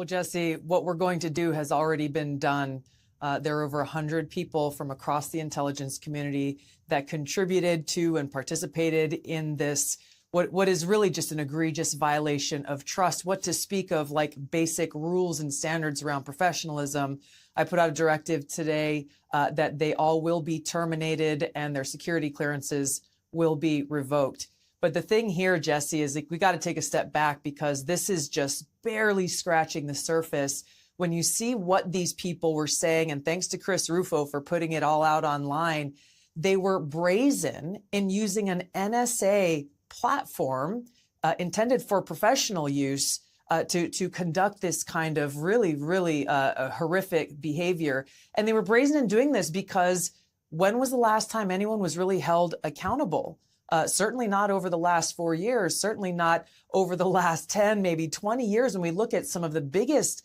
Well, Jesse, what we're going to do has already been done. There are over 100 people from across the intelligence community that contributed to and participated in this, what is really just an egregious violation of trust, what to speak of like basic rules and standards around professionalism. I put out a directive today that they all will be terminated and their security clearances will be revoked. But the thing here, Jesse, is like we got to take a step back because this is just barely scratching the surface. When you see what these people were saying, and thanks to Chris Rufo for putting it all out online, they were brazen in using an NSA platform intended for professional use to conduct this kind of really horrific behavior. And they were brazen in doing this because when was the last time anyone was really held accountable? Certainly not over the last 4 years, certainly not over the last 10, maybe 20 years. When we look at some of the biggest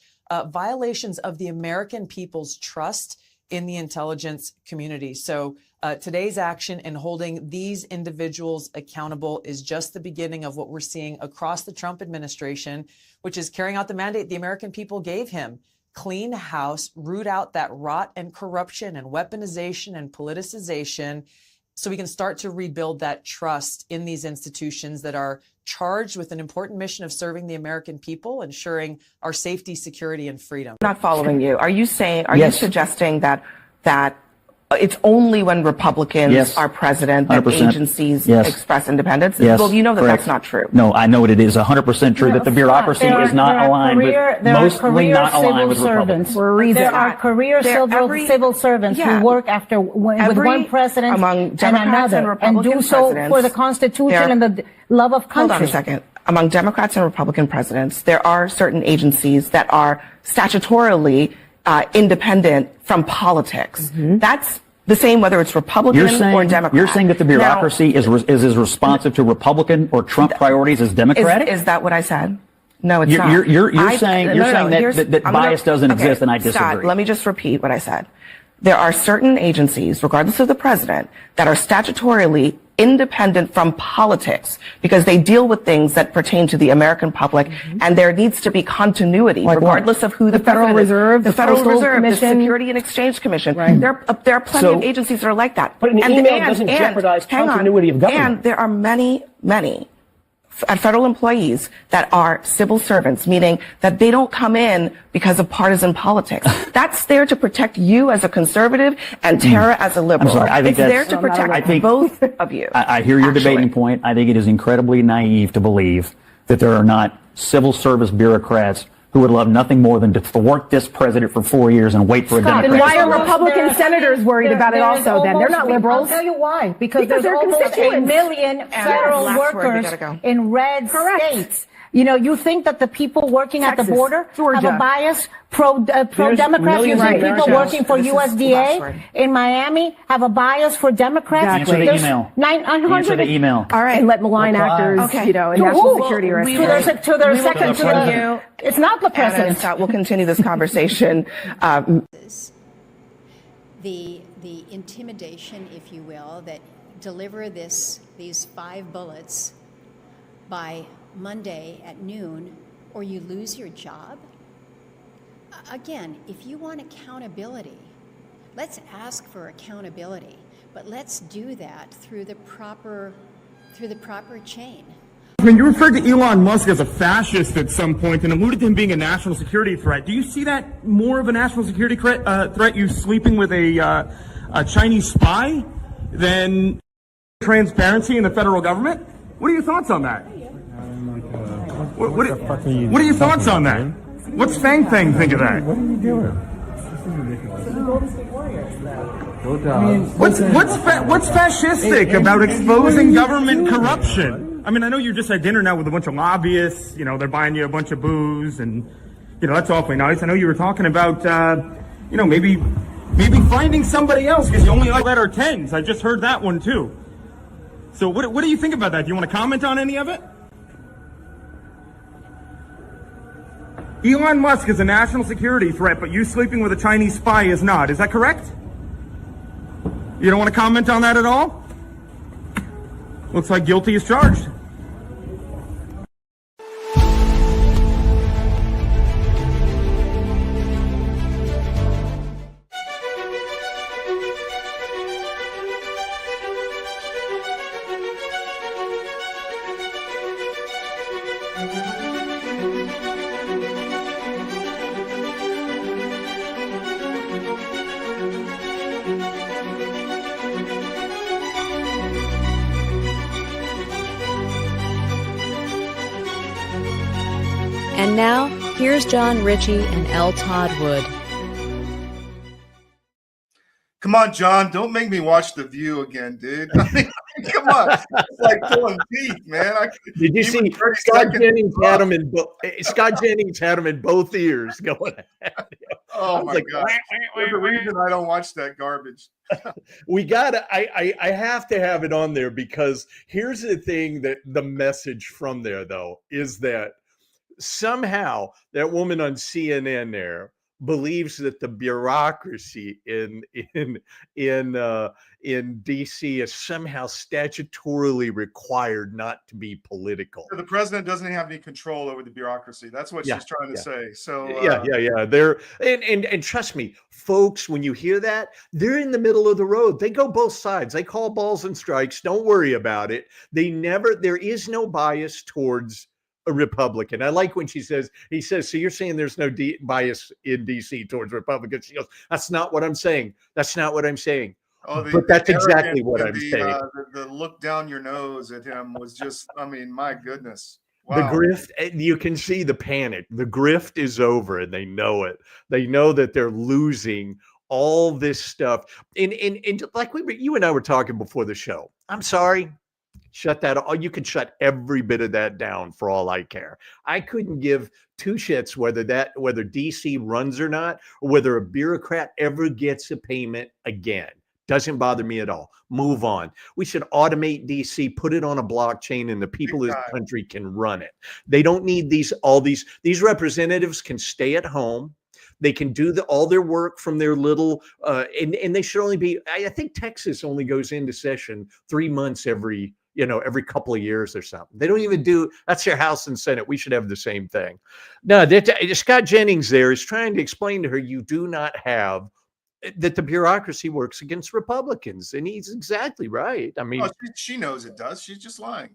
violations of the American people's trust in the intelligence community. So today's action in holding these individuals accountable is just the beginning of what we're seeing across the Trump administration, which is carrying out the mandate the American people gave him. Clean house, root out that rot and corruption and weaponization and politicization, so we can start to rebuild that trust in these institutions that are charged with an important mission of serving the American people, ensuring our safety, security, and freedom. Not following you. Are you saying, are you suggesting that it's only when Republicans are president that 100%. Agencies express independence? Well, you know that that's not true. No, I know it is 100% true that the bureaucurocracy is not aligned with, mostly not aligned with Republicans. For a reason. There are career civil servants who work with one president among and Democrats another, and Republican do so for the Constitution and the love of country. Hold on a second. Among Democrats and Republican presidents, there are certain agencies that are statutorily independent from politics. That's the same whether it's Republican or Democrat. You're saying that the bureaucracy is as responsive to Republican or Trump priorities as Democratic? Is that what I said? No, it's not. You're saying that bias doesn't exist, and I disagree. Scott, let me just repeat what I said. There are certain agencies, regardless of the president, that are statutorily independent from politics because they deal with things that pertain to the American public, and there needs to be continuity, regardless of who the Federal Reserve, the Federal Reserve, the Security and Exchange Commission. There are plenty of agencies that are like that. But an email doesn't jeopardize continuity of government. And there are many federal employees that are civil servants, meaning that they don't come in because of partisan politics. That's there to protect you as a conservative and Tara as a liberal. I'm sorry, I think it's there to protect both of you. I hear your debating point. I think it is incredibly naive to believe that there are not civil service bureaucrats who would love nothing more than to thwart this president for 4 years and wait for a Democrat. Then why are Republican senators worried about it also then? They're not liberals. I'll tell you why. Because there's almost 1 million federal workers in red states. You know, you think that the people working at the border have a bias pro-Democrats? You think people working for USDA in Miami have a bias for Democrats? Answer the email. Answer the email. All right. And let malign actors, in national security arrest. To their second, it's not the president. Scott, we'll continue this conversation. The intimidation, if you will, that deliver these 5 bullets by Monday at noon, or you lose your job. Again, if you want accountability, let's ask for accountability, but let's do that through the proper chain. I mean, you referred to Elon Musk as a fascist at some point and alluded to him being a national security threat. Do you see that more of a national security threat, you sleeping with a Chinese spy, than transparency in the federal government? What are your thoughts on that? What are your thoughts on that? What's Fang Fang think of that? What are you doing? What's fascistic about exposing government corruption? I mean, I know you're just at dinner now with a bunch of lobbyists. You know, they're buying you a bunch of booze, and you know that's awfully nice. I know you were talking about, maybe finding somebody else because you only like letter 10s. I just heard that one too. So what do you think about that? Do you want to comment on any of it? Elon Musk is a national security threat, but you sleeping with a Chinese spy is not. Is that correct? You don't want to comment on that at all? Looks like guilty as charged. And now, here's John Ritchie and L. Todd Wood. Come on, John, don't make me watch The View again, dude. I mean, come on. It's like pulling teeth, man. Did you see Scott Jennings had him in Scott Jennings had him in both ears going at Oh my God. There's a reason I don't watch that garbage. We gotta I have to have it on there, because here's the thing, that the message from there though is that somehow that woman on CNN there believes that the bureaucracy in DC is somehow statutorily required not to be political. The president doesn't have any control over the bureaucracy. That's what she's trying to say. So yeah. They're and trust me, folks, when you hear that, they're in the middle of the road. They go both sides. They call balls and strikes. Don't worry about it. There is no bias towards a Republican. I like when he says, so you're saying there's no bias in DC towards Republicans? She goes, that's not what I'm saying. That's not what I'm saying. But that's exactly what I'm saying. The look down your nose at him was just, I mean, my goodness. Wow. The grift, you can see the panic. The grift is over, and they know it. They know that they're losing all this stuff. And like you and I were talking before the show. I'm sorry. Shut that. You can shut every bit of that down for all I care. I couldn't give two shits whether DC runs or not, or whether a bureaucrat ever gets a payment again. Doesn't bother me at all. Move on. We should automate DC, put it on a blockchain, and the people of this country can run it. They don't need these representatives can stay at home. They can do all their work from their little, and they should only be, I think Texas only goes into session 3 months every couple of years or something. They don't even that's their House and Senate. We should have the same thing. No, Scott Jennings there is trying to explain to her, you do not have, that the bureaucracy works against Republicans. And he's exactly right. I mean, she knows it does. She's just lying.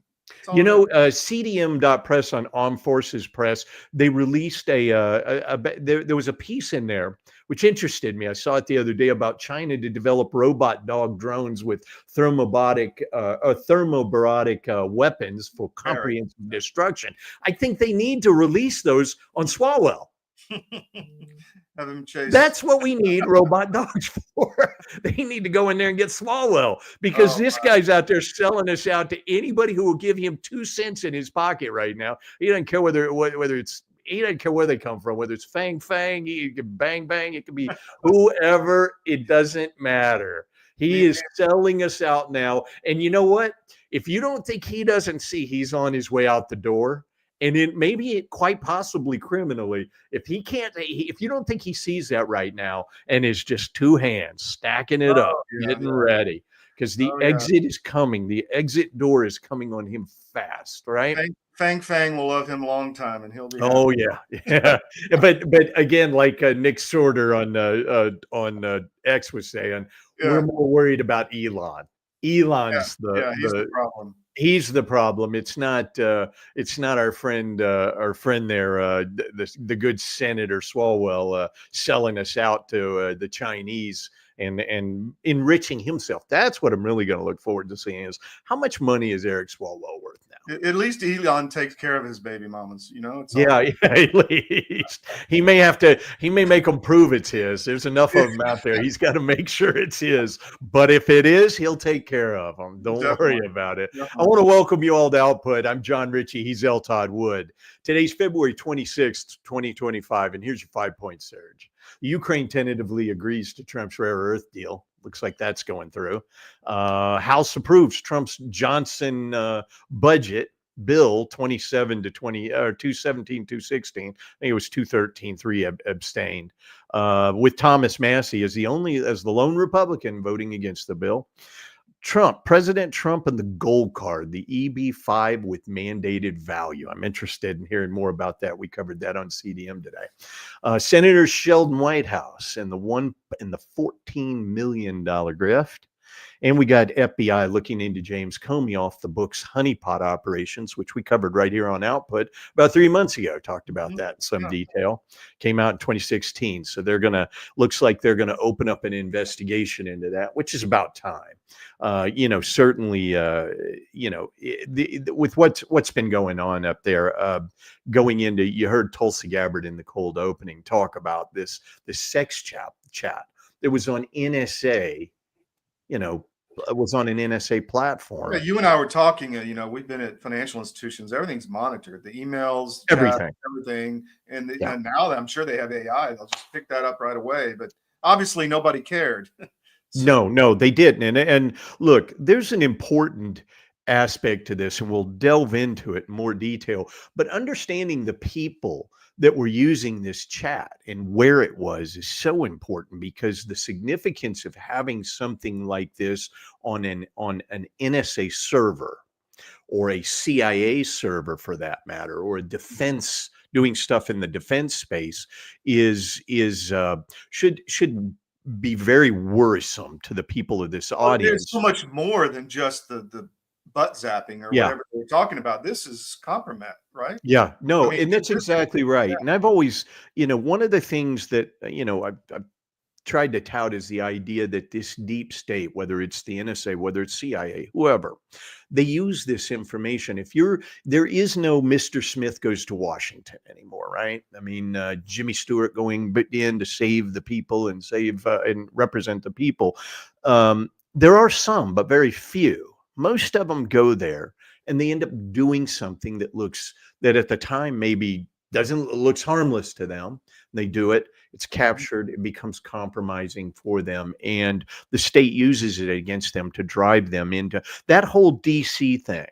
CDM.press on Armed Forces Press, they released there was a piece in there which interested me. I saw it the other day about China to develop robot dog drones with thermobaric weapons for comprehensive destruction. I think they need to release those on Swalwell. Have them chase. That's what we need robot dogs for. They need to go in there and get Swalwell, because this guy's out there selling us out to anybody who will give him 2 cents in his pocket right now. He doesn't care whether it's. He doesn't care where they come from, whether it's Fang, it could Bang, it could be whoever. It doesn't matter. He is selling us out now. And you know what? If you don't think he doesn't see he's on his way out the door, and quite possibly criminally, if you don't think he sees that right now and is just 2 hands stacking it up, getting ready, because the exit is coming. The exit door is coming on him fast, right? Fang will love him a long time, and he'll be. Oh yeah. But again, like Nick Sorter on X was saying, we're more worried about Elon. Elon's the problem. He's the problem. It's not our friend there, the good Senator Swalwell selling us out to the Chinese and enriching himself. That's what I'm really going to look forward to seeing, is how much money is Eric Swalwell worth now? At least Elon takes care of his baby mamas, At least he may make them prove it's his. There's enough of them out there. He's got to make sure it's his. But if it is, he'll take care of them. Don't worry about it. I want to welcome you all to Output. I'm John Ritchie. He's L. Todd Wood. Today's February 26th, 2025, and here's your 5-point surge. Ukraine tentatively agrees to Trump's rare earth deal. Looks like that's going through. House approves Trump's Johnson budget bill 217-216. I think it was 213. 3 abstained. With Thomas Massie as the lone Republican voting against the bill. President Trump and the gold card, the EB-5 with mandated value. I'm interested in hearing more about that. We covered that on CDM today. Senator Sheldon Whitehouse and the $14 million grift. And we got FBI looking into James Comey off the books honeypot operations, which we covered right here on Output about 3 months ago. Talked about that in some detail. Came out in 2016. So looks like they're going to open up an investigation into that, which is about time. Certainly, with what's been going on up there, going into, you heard Tulsi Gabbard in the cold opening talk about this sex chat that was on NSA, was on an NSA platform. Yeah, you and I were talking, we've been at financial institutions, everything's monitored, the emails, chat, everything. And now that I'm sure they have AI, they'll just pick that up right away. But obviously nobody cared. No, they didn't. And look, there's an important aspect to this, and we'll delve into it in more detail. But understanding the people that were using this chat and where it was is so important, because the significance of having something like this on an NSA server, or a CIA server for that matter, or a defense, doing stuff in the defense space, should be very worrisome to the people of this audience. There's so much more than just the butt zapping or whatever they're talking about. This is compromise, right? Yeah, no, and that's exactly right. Yeah. And I've always, one of the things that, I've tried to tout is the idea that this deep state, whether it's the NSA, whether it's CIA, whoever, they use this information. There is no Mr. Smith goes to Washington anymore, right? I mean, Jimmy Stewart going in to save the people and and represent the people. There are some, but very few. Most of them go there and they end up doing something that at the time maybe looks harmless to them. They do it. It's captured. It becomes compromising for them. And the state uses it against them to drive them into that whole DC thing.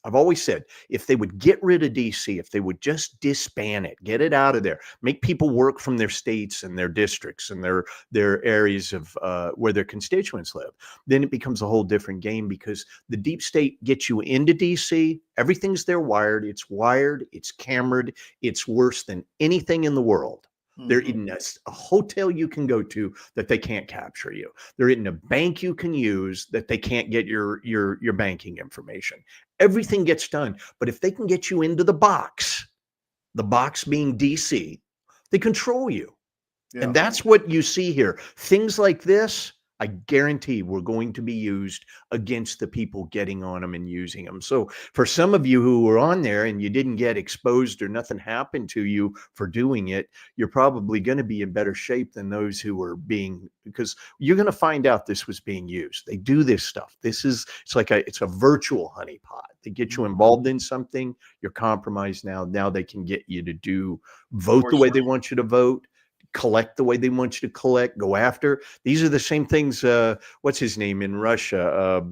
I've always said, if they would get rid of DC, if they would just disband it, get it out of there, make people work from their states and their districts and their areas of where their constituents live, then it becomes a whole different game, because the deep state gets you into DC. Everything's there wired, it's cameraed, it's worse than anything in the world. They're in a hotel you can go to that they can't capture you. They're in a bank you can use that they can't get your banking information. Everything gets done. But if they can get you into the box being DC, they control you. Yeah. And that's what you see here. Things like this, I guarantee, were going to be used against the people getting on them and using them. So for some of you who were on there and you didn't get exposed or nothing happened to you for doing it, you're probably going to be in better shape than those who were because you're going to find out this was being used. They do this stuff. It's a virtual honeypot. They get you involved in something. You're compromised now. Now they can get you to vote the way they want you to vote, collect the way they want you to collect, go after. These are the same things. What's his name in Russia?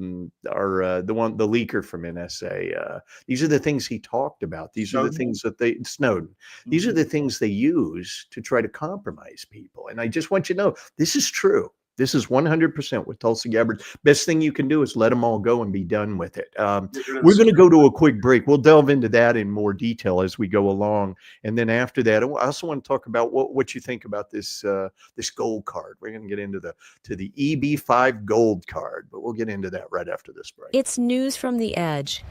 The leaker from NSA. These are the things he talked about. These are the things that Snowden. These are the things they use to try to compromise people. And I just want you to know, this is true. This is 100% with Tulsi Gabbard. Best thing you can do is let them all go and be done with it. We're going to go to a quick break. We'll delve into that in more detail as we go along. And then after that, I also want to talk about what you think about this gold card. We're going to get into the EB5 gold card, but we'll get into that right after this break. It's News from the Edge.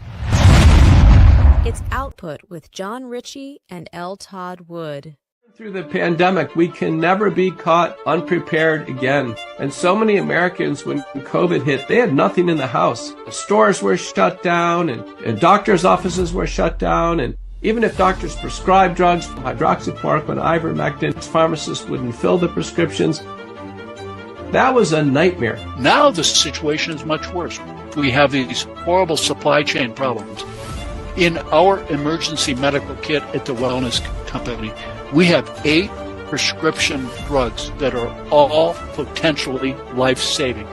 It's Output with John Ritchie and L. Todd Wood. Through the pandemic, we can never be caught unprepared again. And so many Americans, when COVID hit, they had nothing in the house. Stores were shut down and doctors' offices were shut down. And even if doctors prescribed drugs, hydroxychloroquine, ivermectin, pharmacists wouldn't fill the prescriptions. That was a nightmare. Now the situation is much worse. We have these horrible supply chain problems. In our emergency medical kit at the Wellness Company, we have 8 prescription drugs that are all potentially life-saving.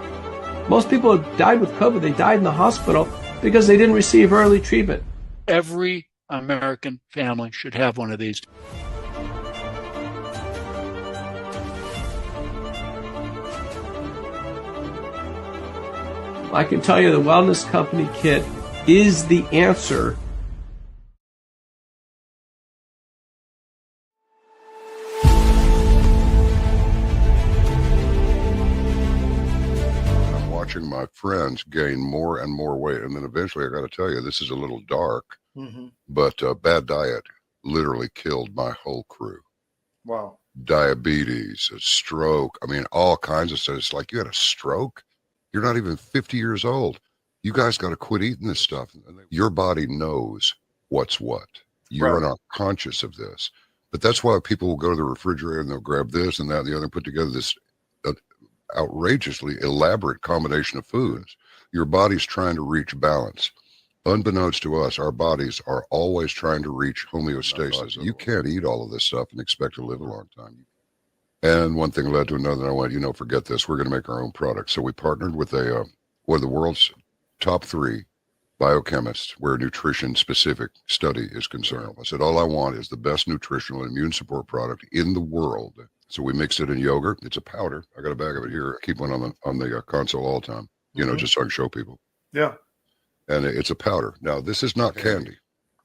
Most people who died with COVID, they died in the hospital because they didn't receive early treatment. Every American family should have one of these. I can tell you the Wellness Company kit is the answer. watching my friends gain more and more weight. And then eventually, I got to tell you, this is a little dark, but bad diet literally killed my whole crew. Wow. Diabetes, a stroke. I mean, all kinds of stuff. It's like, you had a stroke? You're not even 50 years old. You guys got to quit eating this stuff. Your body knows what's what. You're not conscious of this. But that's why people will go to the refrigerator and they'll grab this and that and the other and put together this outrageously elaborate combination of foods. Your body's trying to reach balance. Unbeknownst to us, our bodies are always trying to reach homeostasis. You can't eat all of this stuff and expect to live a long time. And one thing led to another. And I went, forget this. We're going to make our own product. So we partnered with one of the world's top 3 biochemists where nutrition specific study is concerned. I said, all I want is the best nutritional and immune support product in the world. So we mixed it in yogurt. It's a powder. I got a bag of it here. I keep one on the console all the time, just so I can show people. Yeah. And it's a powder. Now, this is not candy.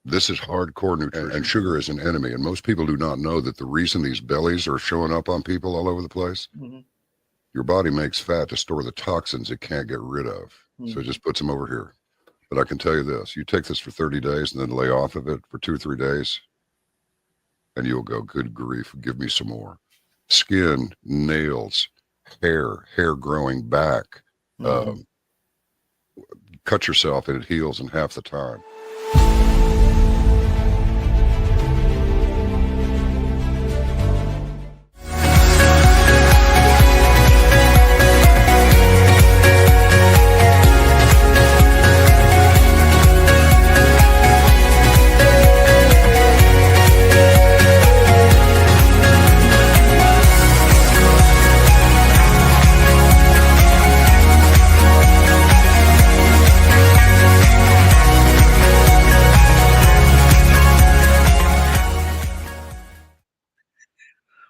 This is hardcore nutrition. And sugar is an enemy. And most people do not know that the reason these bellies are showing up on people all over the place, your body makes fat to store the toxins it can't get rid of. So it just puts them over here. But I can tell you this, you take this for 30 days and then lay off of it for 2 or 3 days, and you'll go, good grief, give me some more. Skin, nails, hair growing back. Cut yourself and it heals in half the time.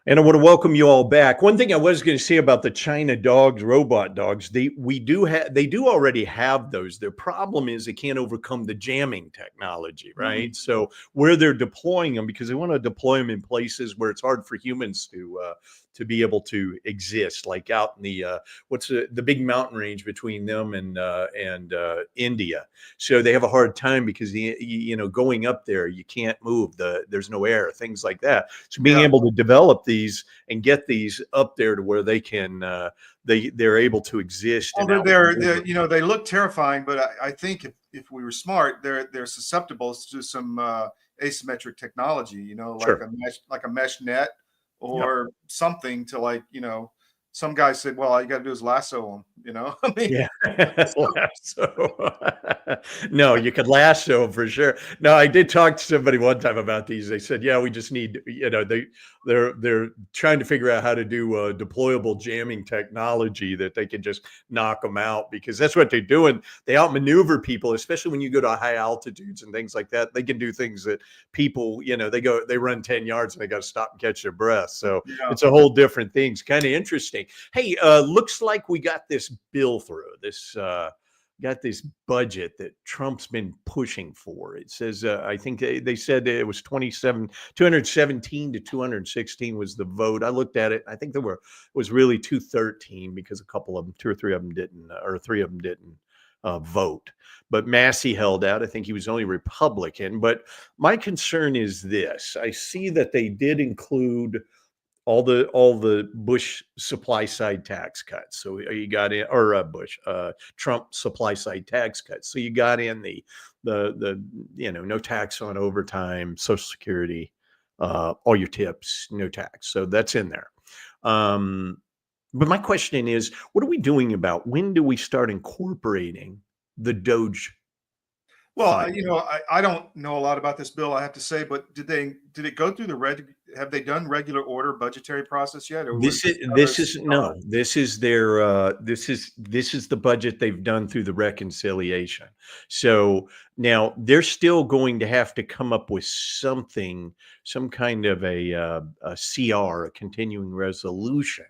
And I want to welcome you all back. One thing I was going to say about the China dogs, robot dogs, they do already have those. Their problem is they can't overcome the jamming technology, right? So where they're deploying them, because they want to deploy them in places where it's hard for humans to be able to exist, like out in the what's the big mountain range between them and India. So they have a hard time because going up there you can't move, there's no air, things like that. So being able to develop these and get these up there to where they can they're able to exist. Well, they're they look terrifying, but I think if we were smart, they're susceptible to some asymmetric technology. Like a mesh net. Or something to some guy said, well, all you got to do is lasso them, I mean, lasso. No, you could lasso for sure. No, I did talk to somebody one time about these. They said, yeah, we just need, they're trying to figure out how to do deployable jamming technology that they can just knock them out, because that's what they're doing. They outmaneuver people, especially when you go to high altitudes and things like that. They can do things that people, they run 10 yards and they got to stop and catch their breath. So it's a whole different thing. It's kind of interesting. Hey, looks like we got this bill through. Got this budget that Trump's been pushing for. It says, I think they said it was 217 to 216 was the vote. I looked at it. I think was really 213 because two or three of them didn't vote. But Massey held out. I think he was only Republican. But my concern is this. I see that they did include all the Bush supply side tax cuts. So you got in, or Trump supply side tax cuts. So you got in the no tax on overtime, Social Security, all your tips, no tax. So that's in there. But my question is, what are we doing about, when do we start incorporating the Doge? Well, I don't know a lot about this bill, I have to say, but did it go through have they done regular order budgetary process yet? Or This is the budget they've done through the reconciliation. So now they're still going to have to come up with something, some kind of a CR, a continuing resolution,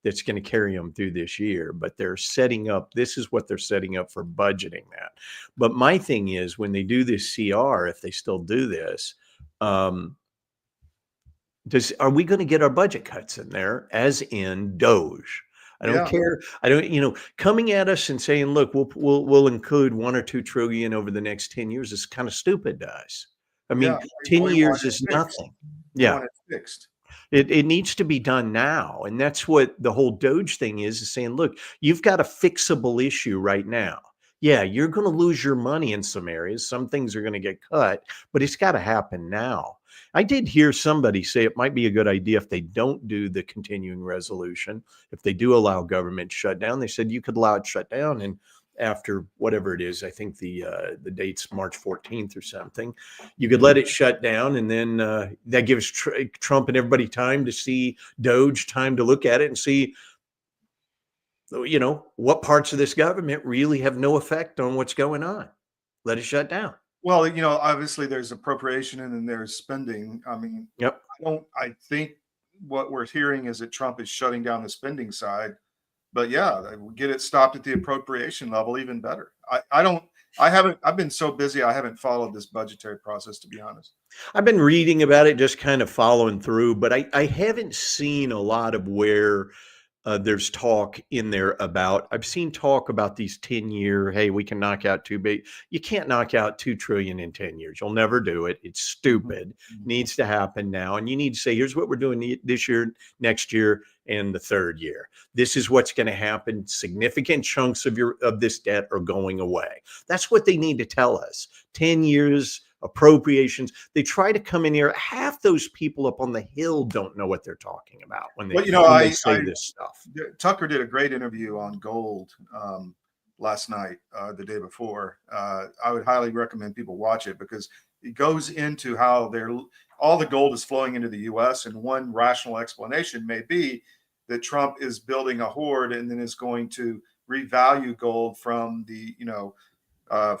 that's going to carry them through this year. But this is what they're setting up for budgeting that. But my thing is, when they do this CR, if they still do this, are we going to get our budget cuts in there, as in Doge? I don't Yeah. care. I don't, coming at us and saying, look, we'll include 1 or 2 trillion over the next 10 years is kind of stupid to us. I Yeah. mean, 10 We want years it is fixed. nothing. We Yeah. want it fixed. It needs to be done now. And that's what the whole Doge thing is saying, look, you've got a fixable issue right now. Yeah, you're going to lose your money in some areas. Some things are going to get cut, but it's got to happen now. I did hear somebody say it might be a good idea if they don't do the continuing resolution, if they do allow government shutdown, they said you could allow it shut down, and after whatever it is, I think the date's March 14th or something, you could let it shut down, and then that gives Trump and everybody time to see Doge, time to look at it and see, what parts of this government really have no effect on what's going on. Let it shut down. Well, obviously there's appropriation and then there's spending. I mean, Yep. I think what we're hearing is that Trump is shutting down the spending side, but yeah, get it stopped at the appropriation level, even better. I've been so busy, I haven't followed this budgetary process, to be honest. I've been reading about it, just kind of following through, but I haven't seen a lot of where there's talk in there about, I've seen talk about these 10-year, hey, we can knock out too big. You can't knock out 2 trillion in 10 years. You'll never do it. It's stupid. Needs to happen now. And you need to say, here's what we're doing this year, next year, and the third year. This is what's going to happen. Significant chunks of this debt are going away. That's what they need to tell us. 10 years, appropriations. They try to come in here. Half those people up on the Hill don't know what they're talking about when they say this stuff. Tucker did a great interview on gold last night, the day before. I would highly recommend people watch it because it goes into how all the gold is flowing into the U.S. And one rational explanation may be that Trump is building a hoard and then is going to revalue gold from the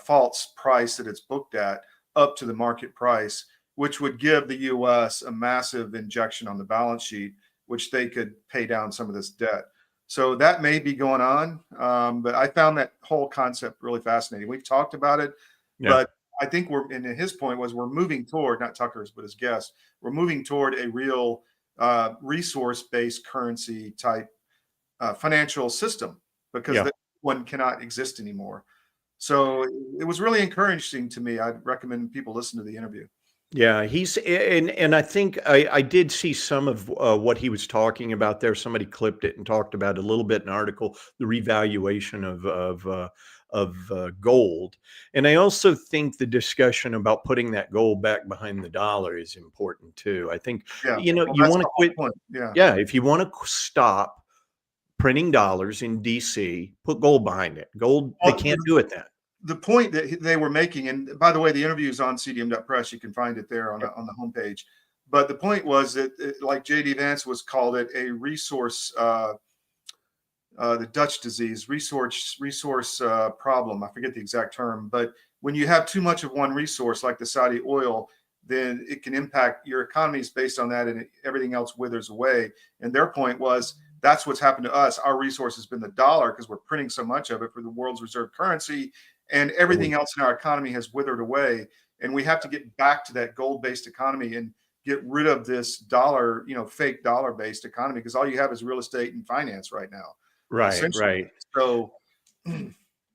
false price that it's booked at up to the market price, which would give the U.S. a massive injection on the balance sheet, which they could pay down some of this debt. So that may be going on. But I found that whole concept really fascinating. We've talked about it, but I think and his point was we're moving toward, not Tucker's, but his guess, we're moving toward a real resource-based currency type financial system because that one cannot exist anymore. So it was really encouraging to me. I'd recommend people listen to the interview. Yeah, and I think I did see some of what he was talking about there. Somebody clipped it and talked about it a little bit in an article, the revaluation of gold. And I also think the discussion about putting that gold back behind the dollar is important too. I think, you want to quit. Yeah, if you want to stop printing dollars in DC, put gold behind it. Gold, they can't do it then. The point that they were making, and by the way, the interview is on cdm.press. You can find it there on the homepage. But the point was that, like J.D. Vance called it a resource, the Dutch disease, resource problem. I forget the exact term. But when you have too much of one resource, like the Saudi oil, then it can impact your economies based on that, and everything else withers away. And their point was, that's what's happened to us. Our resource has been the dollar because we're printing so much of it for the world's reserve currency, and everything else in our economy has withered away. And we have to get back to that gold-based economy and get rid of this dollar, fake dollar-based economy, because all you have is real estate and finance right now. Right. So,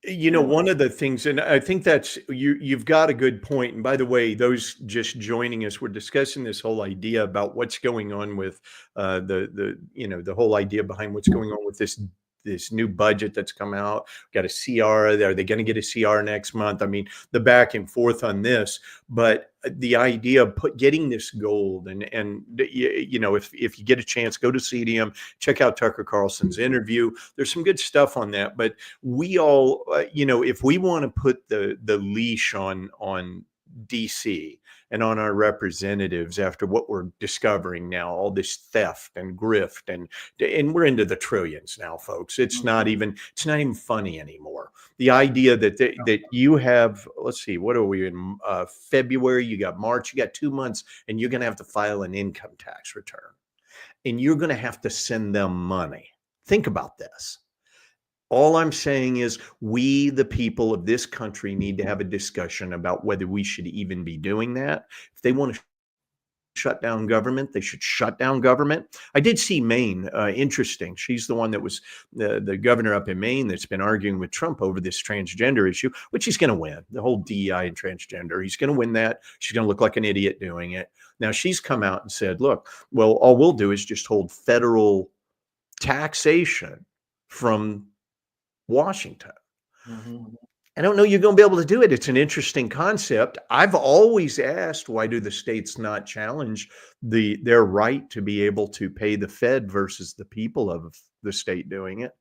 one of the things, and I think that's you've got a good point. And by the way, those just joining us, we're discussing this whole idea about what's going on with the whole idea behind what's going on with this new budget that's come out. Got a CR. Are they going to get a CR next month? I mean, the back and forth on this, but the idea of getting this gold and if you get a chance, go to CDM, check out Tucker Carlson's interview. There's some good stuff on that, but we all, if we want to put the leash on DC and on our representatives after what we're discovering now, all this theft and grift and we're into the trillions now, folks. It's not even funny anymore. The idea that you have, let's see, what are we in February? You got March, you got 2 months, and you're going to have to file an income tax return, and you're going to have to send them money. Think about this. All I'm saying is we, the people of this country, need to have a discussion about whether we should even be doing that. If they want to shut down government. They should shut down government. I did see Maine. Interesting. She's the one that was the governor up in Maine that's been arguing with Trump over this transgender issue, which he's going to win. The whole DEI and transgender. He's going to win that. She's going to look like an idiot doing it. Now she's come out and said, look, well, all we'll do is just hold federal taxation from Washington. Mm-hmm. I don't know you're going to be able to do it. It's an interesting concept. I've always asked, why do the states not challenge their right to be able to pay the Fed versus the people of the state doing it?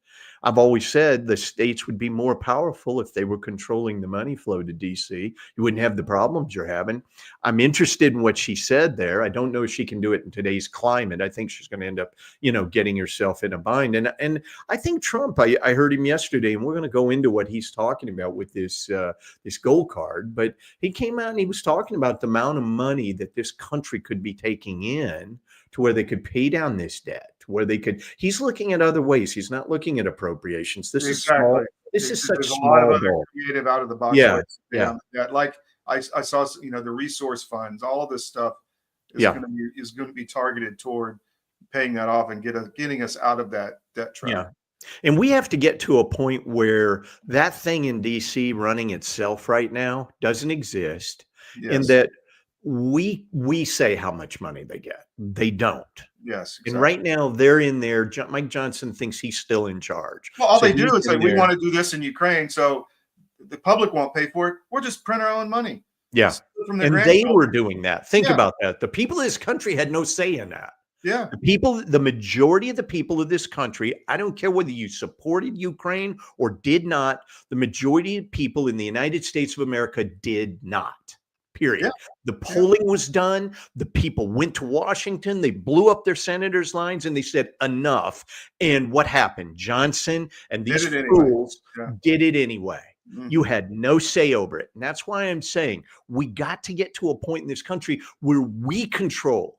I've always said the states would be more powerful if they were controlling the money flow to DC. You wouldn't have the problems you're having. I'm interested in what she said there. I don't know if she can do it in today's climate. I think she's going to end up, getting herself in a bind. And I think Trump, I heard him yesterday, and we're going to go into what he's talking about with this gold card. But he came out and he was talking about the amount of money that this country could be taking in to where they could pay down this debt, to where he's looking at other ways. He's not looking at appropriations. This is small. This is such small. A lot of other creative out of the box. Yeah. Like I saw, the resource funds, all of this stuff is going to be targeted toward paying that off and getting us out of that debt trap. Yeah. And we have to get to a point where that thing in DC running itself right now doesn't exist. Yes. And that we say how much money they get. They don't. Yes. Exactly. And right now they're in there. Mike Johnson thinks he's still in charge. Well, all they do is say, we want to do this in Ukraine, so the public won't pay for it. We'll just print our own money. Yeah. And they were doing that. Think about that. The people of this country had no say in that. Yeah. The majority of the people of this country, I don't care whether you supported Ukraine or did not, the majority of people in the United States of America did not. Period. Yeah. The polling was done. The people went to Washington. They blew up their senators' lines and they said enough. And what happened? Johnson and these fools did it anyway. Mm-hmm. You had no say over it. And that's why I'm saying we got to get to a point in this country where we control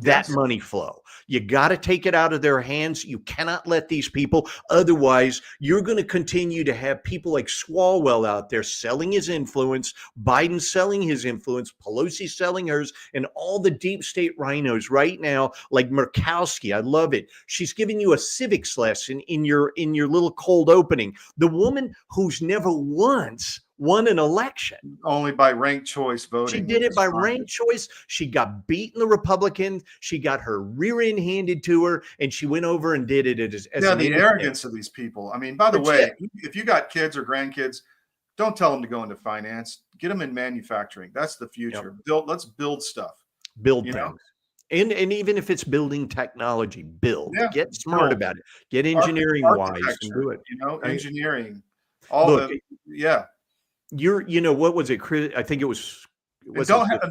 that money flow. You got to take it out of their hands. You cannot let these people. Otherwise, you're going to continue to have people like Swalwell out there selling his influence, Biden selling his influence, Pelosi selling hers, and all the deep state rhinos right now, like Murkowski. I love it. She's giving you a civics lesson in your little cold opening. The woman who's never once won an election. Only by ranked choice voting. She did it by ranked choice. She got beaten the Republicans. She got her rear end handed to her, and she went over and did it as the arrogance of these people. I mean, by the way, if you got kids or grandkids, don't tell them to go into finance. Get them in manufacturing. That's the future. Let's build stuff. Build things. And even if it's building technology, get smart about it. Get engineering wise and do it. Engineering. What was it? I think it was.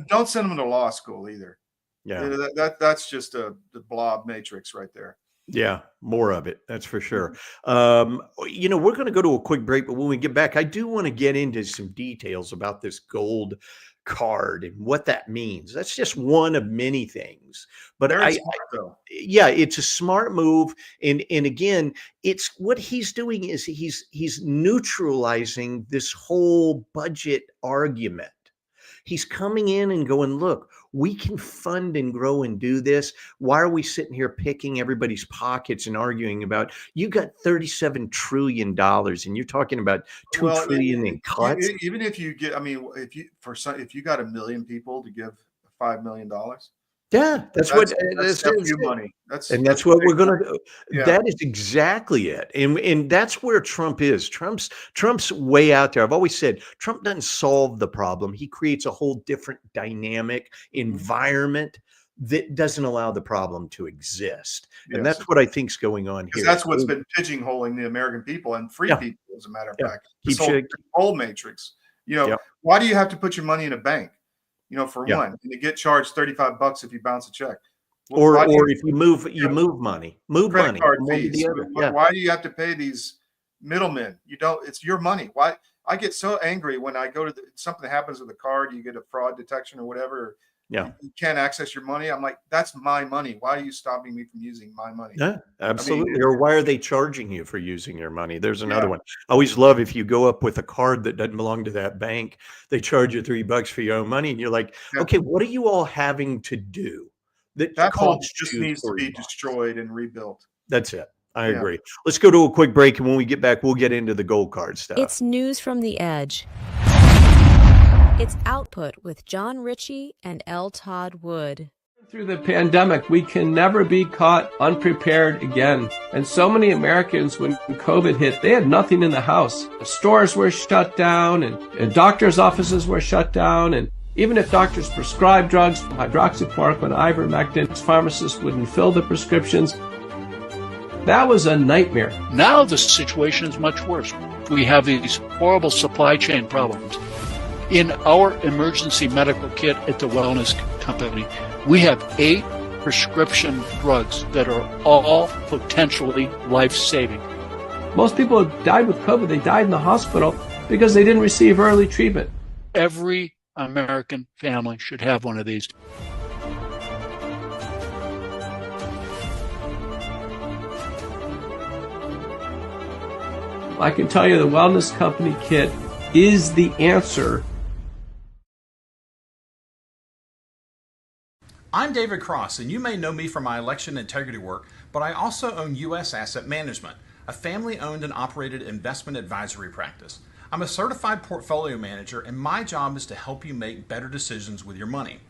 Don't send them to law school either. Yeah, that's just the blob matrix right there. Yeah, more of it. That's for sure. We're going to go to a quick break, but when we get back, I do want to get into some details about this gold card and what that means. That's just one of many things. But it's a smart move. And again, it's what he's doing is he's neutralizing this whole budget argument. He's coming in and going, look, we can fund and grow and do this. Why are we sitting here picking everybody's pockets and arguing about, you got $37 trillion and you're talking about $2 trillion in cuts? Even if you get, if you got 1 million people to give $5 million. Yeah, that's your money. That's what we're going to do. Yeah. That is exactly it. And that's where Trump is. Trump's way out there. I've always said Trump doesn't solve the problem. He creates a whole different dynamic environment that doesn't allow the problem to exist. And that's what I think is going on here. That's what's been pigeonholing the American people and free people, as a matter of fact. This whole matrix. Why do you have to put your money in a bank? For one, and you get charged $35 if you bounce a check. Or if you move money. Credit card fees. Why do you have to pay these middlemen? It's your money. Why? I get so angry when I go to something happens with a card, you get a fraud detection or whatever, Yeah. You can't access your money. I'm like, that's my money. Why are you stopping me from using my money? Yeah, absolutely. I mean, or why are they charging you for using your money? There's another Yeah. one. I always love if you go up with a card that doesn't belong to that bank, they charge you $3 for your own money. And you're like, Yeah. okay, what are you all having to do that whole costs just you needs to be $3? destroyed and rebuilt. That's it. I Yeah. agree. Let's go to a quick break. And when we get back, we'll get into the gold card stuff. It's News from the Edge. It's Output with John Ritchie and L. Todd Wood. Through the pandemic, we can never be caught unprepared again. And so many Americans, when COVID hit, they had nothing in the house. Stores were shut down and doctors' offices were shut down. And even if doctors prescribed drugs, hydroxychloroquine, ivermectin, pharmacists wouldn't fill the prescriptions. That was a nightmare. Now the situation is much worse. We have these horrible supply chain problems. In our emergency medical kit at the Wellness Company, we have 8 prescription drugs that are all potentially life-saving. Most people who died with COVID, they died in the hospital because they didn't receive early treatment. Every American family should have one of these. I can tell you the Wellness Company kit is the answer. I'm David Cross, and you may know me from my election integrity work, but I also own U.S. Asset Management, a family-owned and operated investment advisory practice. I'm a certified portfolio manager, and my job is to help you make better decisions with your money.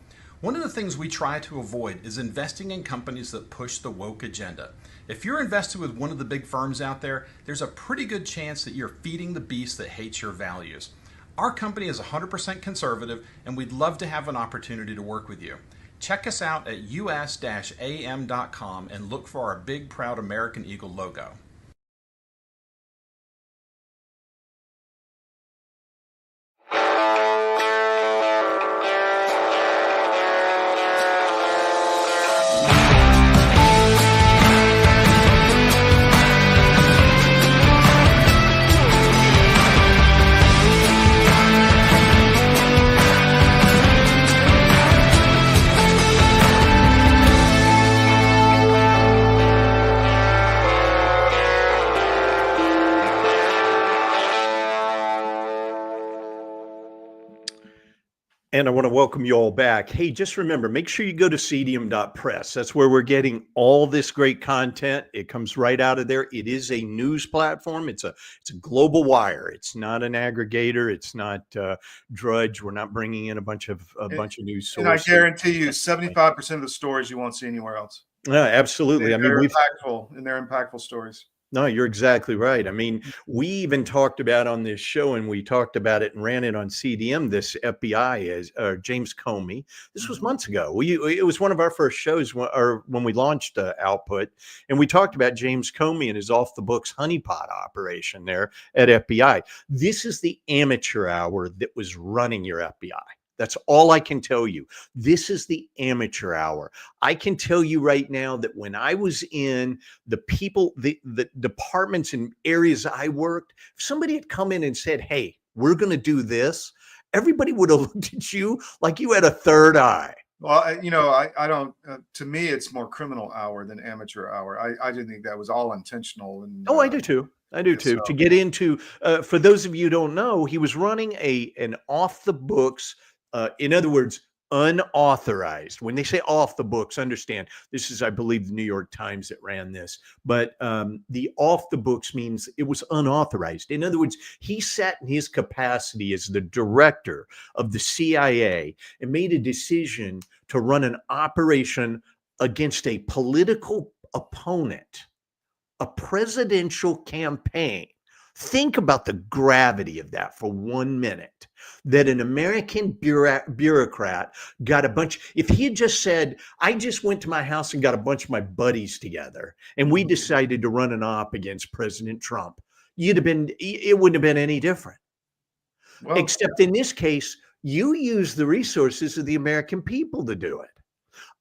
One of the things we try to avoid is investing in companies that push the woke agenda. If you're invested with one of the big firms out there, there's a pretty good chance that you're feeding the beast that hates your values. Our company is 100% conservative, and we'd love to have an opportunity to work with you. Check us out at us-am.com and look for our big, proud American Eagle logo. And I want to welcome you all back. Hey, just remember, make sure you go to cdm.press. That's where we're getting all this great content. It comes right out of there. It is a news platform. It's a global wire. It's not an aggregator. It's not Drudge. We're not bringing in a bunch of news sources. And I guarantee you, 75% of the stories you won't see anywhere else. No, absolutely. They're impactful, and they're impactful stories. No, you're exactly right. I mean, we even talked about on this show, and we talked about it and ran it on CDM, this FBI as James Comey. This was months ago. It was one of our first shows when we launched Output, and we talked about James Comey and his off-the-books honeypot operation there at FBI. This is the amateur hour that was running your FBI. That's all I can tell you. This is the amateur hour. I can tell you right now that when I was in the departments and areas I worked, if somebody had come in and said, hey, we're going to do this, everybody would have looked at you like you had a third eye. Well, I don't, to me, it's more criminal hour than amateur hour. I didn't think that was all intentional. And I do too. I do too. So, to get into, for those of you who don't know, he was running an off the books, in other words, unauthorized. When they say off the books, understand this is, I believe, the New York Times that ran this, but the off the books means it was unauthorized. In other words, he sat in his capacity as the director of the CIA and made a decision to run an operation against a political opponent, a presidential campaign. Think about the gravity of that for 1 minute, that an American bureaucrat got a bunch. If he had just said, I just went to my house and got a bunch of my buddies together and we decided to run an op against President Trump, it wouldn't have been any different. Well, except in this case, you use the resources of the American people to do it.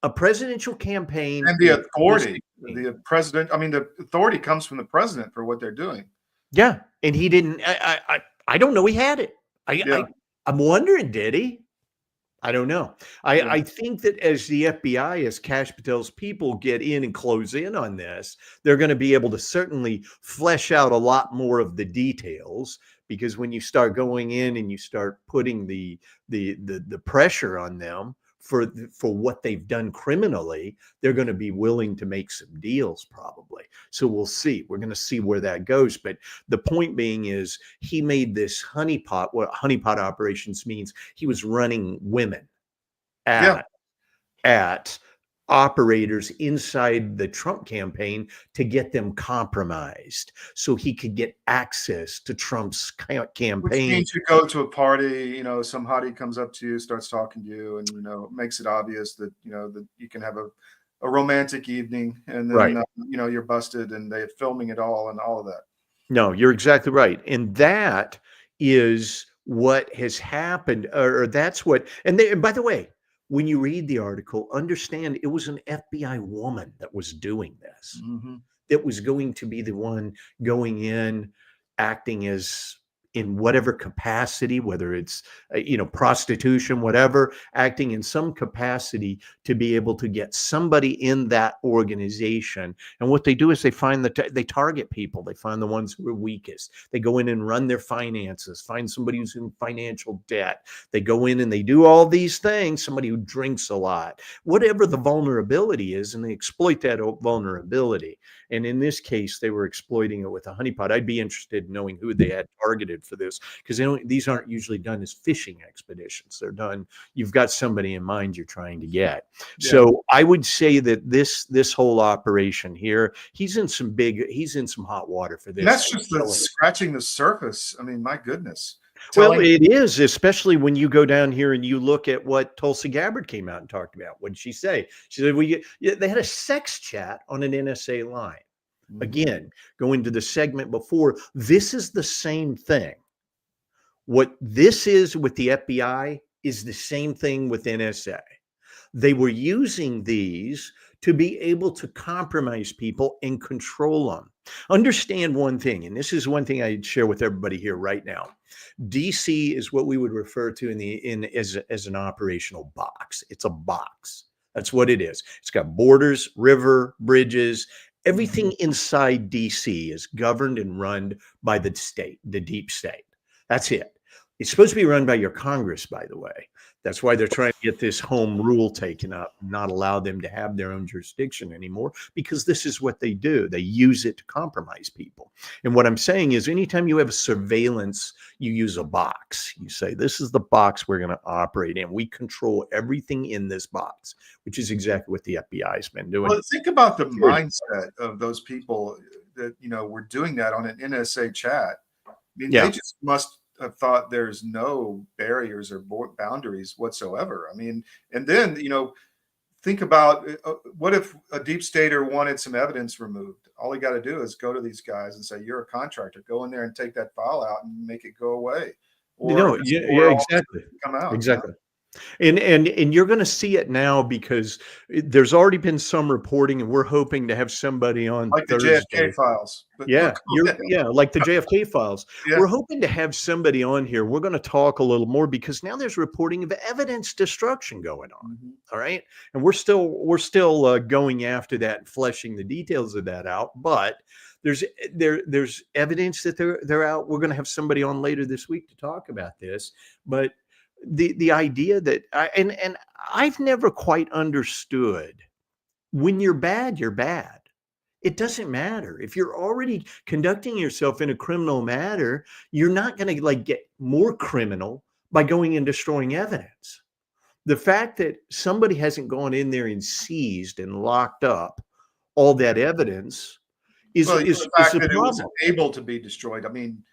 A presidential campaign. And the authority, the president, the authority comes from the president for what they're doing. Yeah, and he didn't. I don't know. He had it. I'm wondering, did he? I don't know. I think that as the FBI, as Kash Patel's people get in and close in on this, they're going to be able to certainly flesh out a lot more of the details, because when you start going in and you start putting the pressure on them for what they've done criminally, they're going to be willing to make some deals probably. So we'll see. We're going to see where that goes. But the point being is he made this honeypot. What honeypot operations means, he was running women at operators inside the Trump campaign to get them compromised so he could get access to Trump's campaign. Which means you go to a party, some hottie comes up to you, starts talking to you, and, makes it obvious that, that you can have a romantic evening, and then, you're busted and they're filming it all and all of that. No, you're exactly right. And that is what has happened, or that's what, and by the way, when you read the article, understand it was an FBI woman that was doing this. It was going to be the one going in, acting as in whatever capacity, whether it's, prostitution, whatever, acting in some capacity to be able to get somebody in that organization. And what they do is they find that they target people. They find the ones who are weakest. They go in and run their finances, find somebody who's in financial debt. They go in and they do all these things, somebody who drinks a lot, whatever the vulnerability is, and they exploit that vulnerability. And in this case, they were exploiting it with a honeypot. I'd be interested in knowing who they had targeted for this, because these aren't usually done as fishing expeditions. They're done, you've got somebody in mind you're trying to get. Yeah. So I would say that this whole operation here, he's in some hot water for this. And that's just scratching the surface. I mean, my goodness. Well, it is, especially when you go down here and you look at what Tulsi Gabbard came out and talked about. What did she say? She said, they had a sex chat on an NSA line. Again, go into the segment before. This is the same thing. What this is with the FBI is the same thing with NSA. They were using these to be able to compromise people and control them. Understand one thing, and this is one thing I'd share with everybody here right now. DC is what we would refer to as an operational box. It's a box. That's what it is. It's got borders, river, bridges. Everything inside DC is governed and run by the state, the deep state. That's it. It's supposed to be run by your Congress, by the way. That's why they're trying to get this home rule taken up, not allow them to have their own jurisdiction anymore, because this is what they do. They use it to compromise people. And what I'm saying is, anytime you have a surveillance, you use a box. You say, this is the box we're going to operate in. We control everything in this box, which is exactly what the FBI has been doing. Well, think about the mindset of those people that, were doing that on an NSA chat. I mean, they just must have thought there's no barriers or boundaries whatsoever. I mean, and then, think about what if a deep stater wanted some evidence removed? All he got to do is go to these guys and say, you're a contractor. Go in there and take that file out and make it go away. Or, exactly. Come out. Exactly. And you're going to see it now, because there's already been some reporting, and we're hoping to have somebody on like Thursday. The JFK files. Like the JFK files. Yeah. We're hoping to have somebody on here. We're going to talk a little more, because now there's reporting of evidence destruction going on. All right, and we're still going after that and fleshing the details of that out. But there's evidence that they're out. We're going to have somebody on later this week to talk about this, but. The idea that and I've never quite understood, when you're bad, you're bad. It doesn't matter. If you're already conducting yourself in a criminal matter, you're not going to get more criminal by going and destroying evidence. The fact that somebody hasn't gone in there and seized and locked up all that evidence is the fact a that problem. It was able to be destroyed. I mean,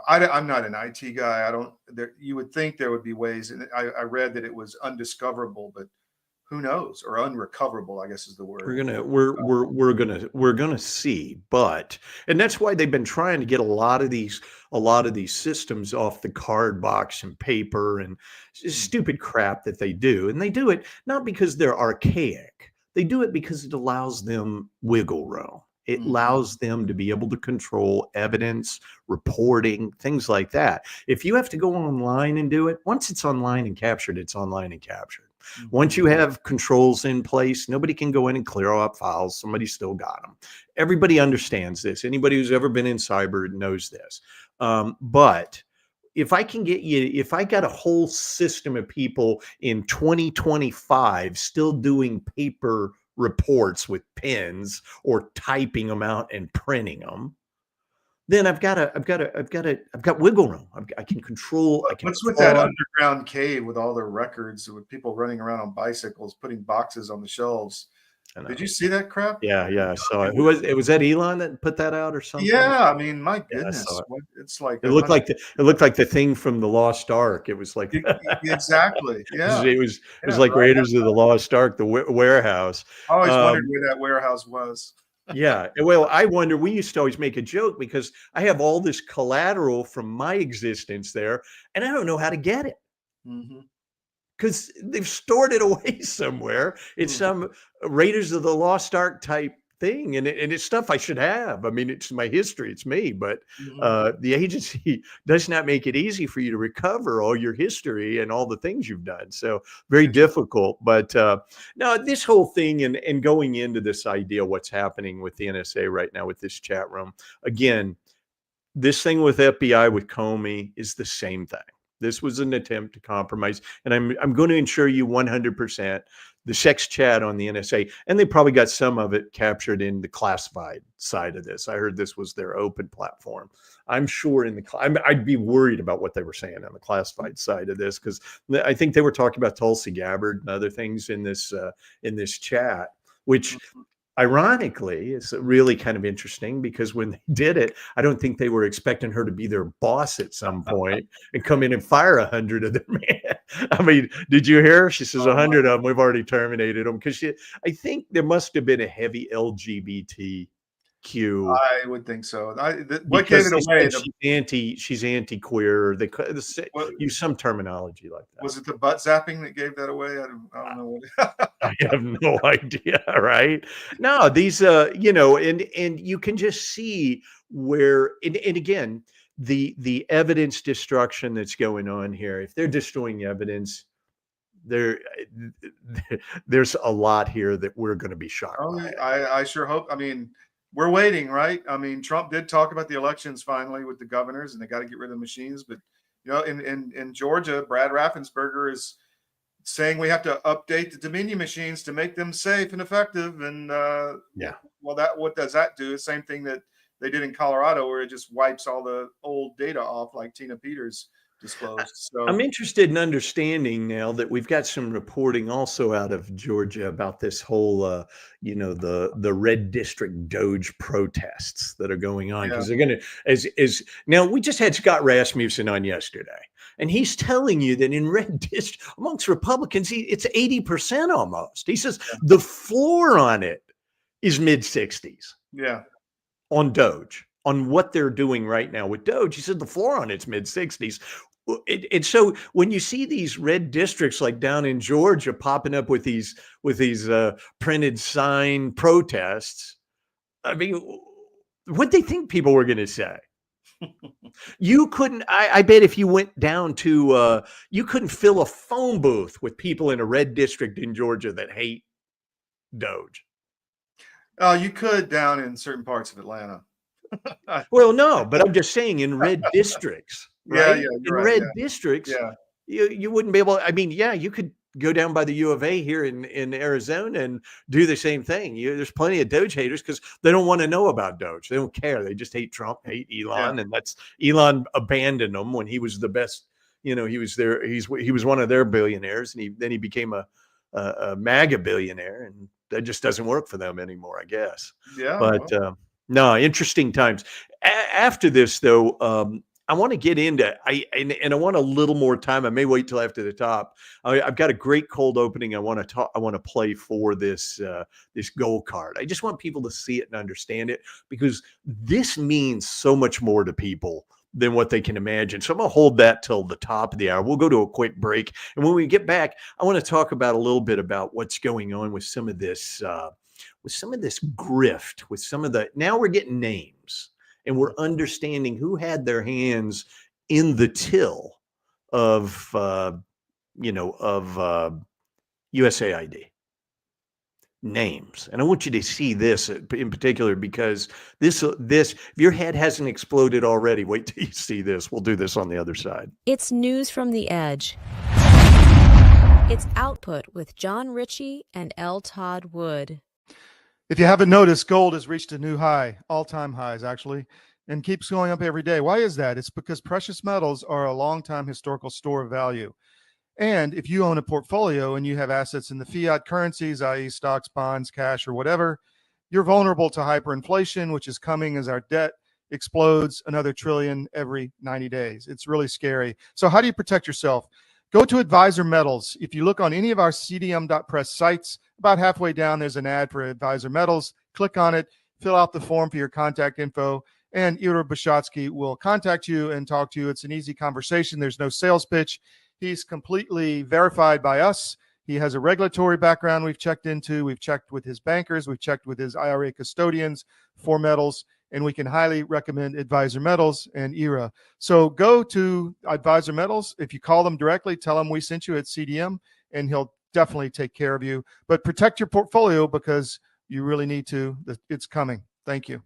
I'm not an IT guy. You would think there would be ways, and I read that it was undiscoverable, but who knows, or unrecoverable, I guess is the word. We're gonna see, and that's why they've been trying to get a lot of these systems off the card box and paper and stupid crap that they do, and they do it not because they're archaic. They do it because it allows them wiggle room. It allows them to be able to control evidence, reporting, things like that. If you have to go online and do it, once it's online and captured, it's online and captured. Once you have controls in place, nobody can go in and clear out files. Somebody still got them. Everybody understands this. Anybody who's ever been in cyber knows this. But if I can get you, if I got a whole system of people in 2025 still doing paper reports with pens or typing them out and printing them, then I've got wiggle room. I can control. What's with that underground cave with all their records, with people running around on bicycles, putting boxes on the shelves? Did you see that crap? Yeah, I saw it. Was that Elon that put that out or something? Yeah, I mean, my goodness, it's like it looked like the thing from the Lost Ark. It was like exactly. Yeah, it was like right Raiders of the Lost Ark, the warehouse. I always wondered where that warehouse was. Yeah. Well, I wonder, we used to always make a joke because I have all this collateral from my existence there, and I don't know how to get it. Because they've stored it away somewhere. It's some Raiders of the Lost Ark type thing, and it's stuff I should have. I mean, it's my history, it's me, but the agency does not make it easy for you to recover all your history and all the things you've done. So very difficult. But now this whole thing and going into this idea, what's happening with the NSA right now with this chat room, again, this thing with FBI with Comey is the same thing. This was an attempt to compromise, and I'm going to ensure you 100% the sex chat on the NSA, and they probably got some of it captured in the classified side of this. I heard this was their open platform. I'm sure I'd be worried about what they were saying on the classified side of this, because I think they were talking about Tulsi Gabbard and other things in this chat, which ironically is really kind of interesting, because when they did it, I don't think they were expecting her to be their boss at some point and come in and fire 100 of them. I mean, did you hear? She says 100 of them, we've already terminated them, because I think there must have been a heavy LGBTQ. I would think so. What gave it away? She's anti-queer. They use some terminology like that. Was it the butt zapping that gave that away? I don't know. I have no idea, right? No, these, and you can just see where, and again, the evidence destruction that's going on here. If they're destroying evidence, there's a lot here that we're going to be shocked by. I sure hope. I mean, we're waiting, right? I mean, Trump did talk about the elections finally with the governors, and they got to get rid of the machines. But in Georgia, Brad Raffensperger is saying we have to update the Dominion machines to make them safe and effective. And well, what does that do? The same thing that they did in Colorado, where it just wipes all the old data off, like Tina Peters disclosed. So I'm interested in understanding now that we've got some reporting also out of Georgia about this whole, the red district Doge protests that are going on, because they're going to, now we just had Scott Rasmussen on yesterday, and he's telling you that in red district amongst Republicans, it's 80% almost. He says the floor on it is mid 60s. Yeah. On Doge, on what they're doing right now with Doge. He said the floor on it's mid 60s. And so when you see these red districts like down in Georgia popping up with these printed sign protests, I mean, what they think people were going to say? You couldn't, I bet if you went down to, you couldn't fill a phone booth with people in a red district in Georgia that hate Doge. You could down in certain parts of Atlanta. Well, no, but I'm just saying in red districts, right? In red districts, you wouldn't be able. I mean, you could go down by the U of A here in Arizona and do the same thing. There's plenty of Doge haters because they don't want to know about Doge. They don't care. They just hate Trump, hate Elon, and that's Elon abandoned them when he was the best. He was there. He was one of their billionaires, and then he became a MAGA billionaire, and that just doesn't work for them anymore, I guess. Yeah. But no, interesting times. After this, though, I want to get into and I want a little more time. I may wait till after the top. I've got a great cold opening. I want to play for this gold card. I just want people to see it and understand it, because this means so much more to people than what they can imagine. So I'm going to hold that till the top of the hour. We'll go to a quick break. And when we get back, I want to talk about a little bit about what's going on with some of this, this grift, with some of the, now we're getting names and we're understanding who had their hands in the till of, USAID. Names. And I want you to see this in particular, because this, if your head hasn't exploded already, wait till you see this. We'll do this on the other side. It's news from the edge. It's Output with John Ritchie and L. Todd Wood. If you haven't noticed, gold has reached a new high, all-time highs actually, and keeps going up every day. Why is that? It's because precious metals are a long-time historical store of value. And if you own a portfolio and you have assets in the fiat currencies, i.e. stocks, bonds, cash, or whatever, you're vulnerable to hyperinflation, which is coming as our debt explodes another trillion every 90 days. It's really scary. So how do you protect yourself? Go to Advisor Metals. If you look on any of our cdm.press sites, about halfway down, there's an ad for Advisor Metals. Click on it, fill out the form for your contact info, and Ira Bishotsky will contact you and talk to you. It's an easy conversation. There's no sales pitch. He's completely verified by us. He has a regulatory background we've checked into. We've checked with his bankers. We've checked with his IRA custodians for metals, and we can highly recommend Advisor Metals and IRA. So go to Advisor Metals. If you call them directly, tell them we sent you at CDM, and he'll definitely take care of you. But protect your portfolio, because you really need to. It's coming. Thank you.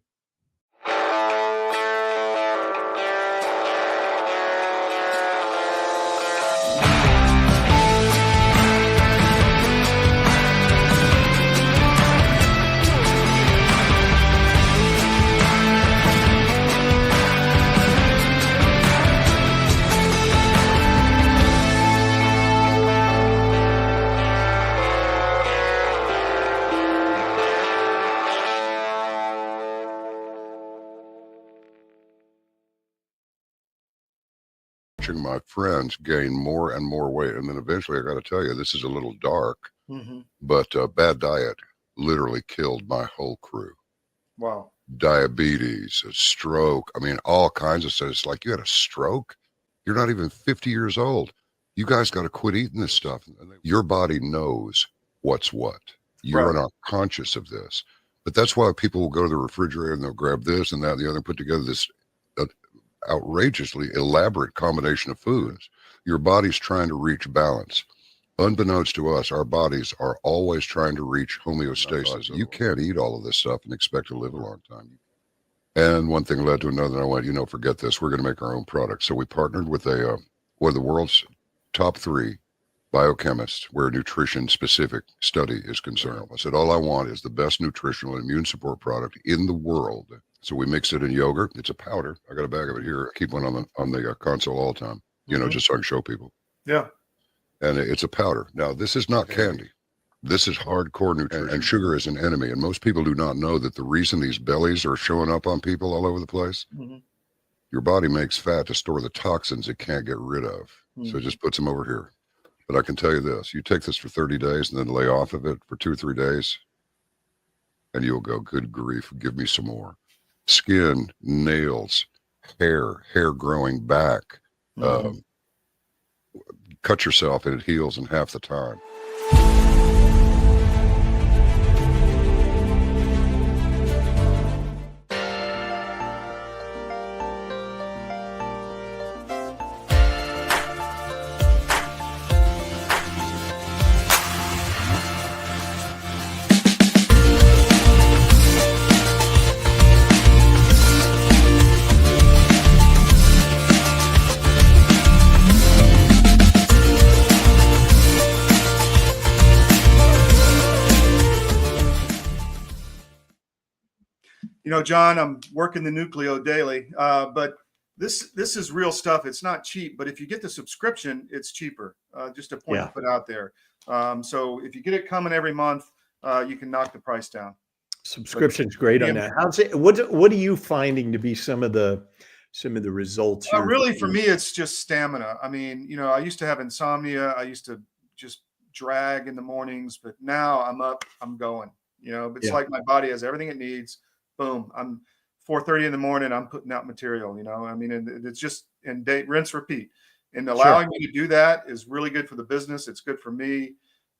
My friends gain more and more weight, and then eventually, I got to tell you, this is a little dark, but bad diet literally killed my whole crew. Wow. Diabetes, a stroke, I mean, all kinds of stuff. It's like, you had a stroke? You're not even 50 years old. You guys got to quit eating this stuff. Your body knows what's what. You're not conscious of this. But that's why people will go to the refrigerator and they'll grab this and that and the other and put together this outrageously elaborate combination of foods. Your body's trying to reach balance. Unbeknownst to us, our bodies are always trying to reach homeostasis. You can't eat all of this stuff and expect to live a long time. And one thing led to another, and I went, forget this. We're going to make our own product. So we partnered with one of the world's top 3 biochemists where nutrition specific study is concerned. I said, all I want is the best nutritional and immune support product in the world. So we mix it in yogurt. It's a powder. I got a bag of it here. I keep one on the console all the time, just so I can show people. Yeah. And it's a powder. Now, this is not candy. This is hardcore nutrition. And sugar is an enemy. And most people do not know that the reason these bellies are showing up on people all over the place, your body makes fat to store the toxins it can't get rid of. So it just puts them over here. But I can tell you this, you take this for 30 days and then lay off of it for 2 or 3 days, and you'll go, good grief, give me some more. Skin, nails, hair growing back. Cut yourself and it heals in half the time. John, I'm working the Nucleo daily, but this is real stuff. It's not cheap, but if you get the subscription, it's cheaper. Just a point to put out there. So if you get it coming every month, you can knock the price down. Subscription's great on that. How's it? What are you finding to be some of the results? Really, for me, it's just stamina. I mean, I used to have insomnia. I used to just drag in the mornings, but now I'm up, I'm going. It's like my body has everything it needs. Boom. I'm 4:30 in the morning. I'm putting out material, I mean, and it's just rinse, repeat. And allowing me to do that is really good for the business. It's good for me.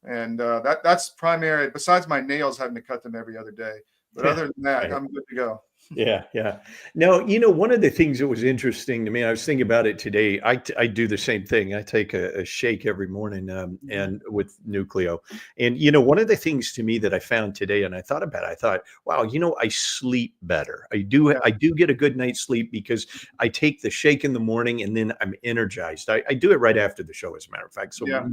And that's primary. Besides my nails, having to cut them every other day. But other than that, Right. I'm good to go. Yeah, yeah. No, one of the things that was interesting to me, I was thinking about it today. I do the same thing. I take a shake every morning, and with Nucleo. And one of the things to me that I found today, and I thought about it, I thought, wow, I sleep better. I do get a good night's sleep because I take the shake in the morning and then I'm energized. I do it right after the show, as a matter of fact. So Yeah,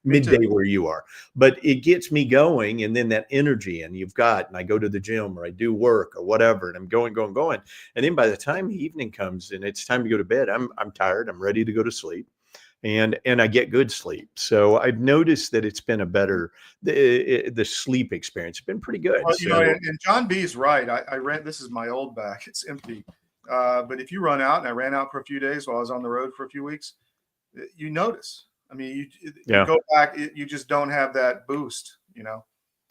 midday where you are, but it gets me going, and then that energy, and and I go to the gym or I do work or whatever, and I'm going. And then by the time the evening comes and it's time to go to bed, I'm tired. I'm ready to go to sleep. And I get good sleep. So I've noticed that it's been a better the sleep experience. It's been pretty good. Well, and John B is right. I ran. This is my old bag. It's empty. But if you run out, and I ran out for a few days while I was on the road for a few weeks, you notice. I mean, you go back, you just don't have that boost.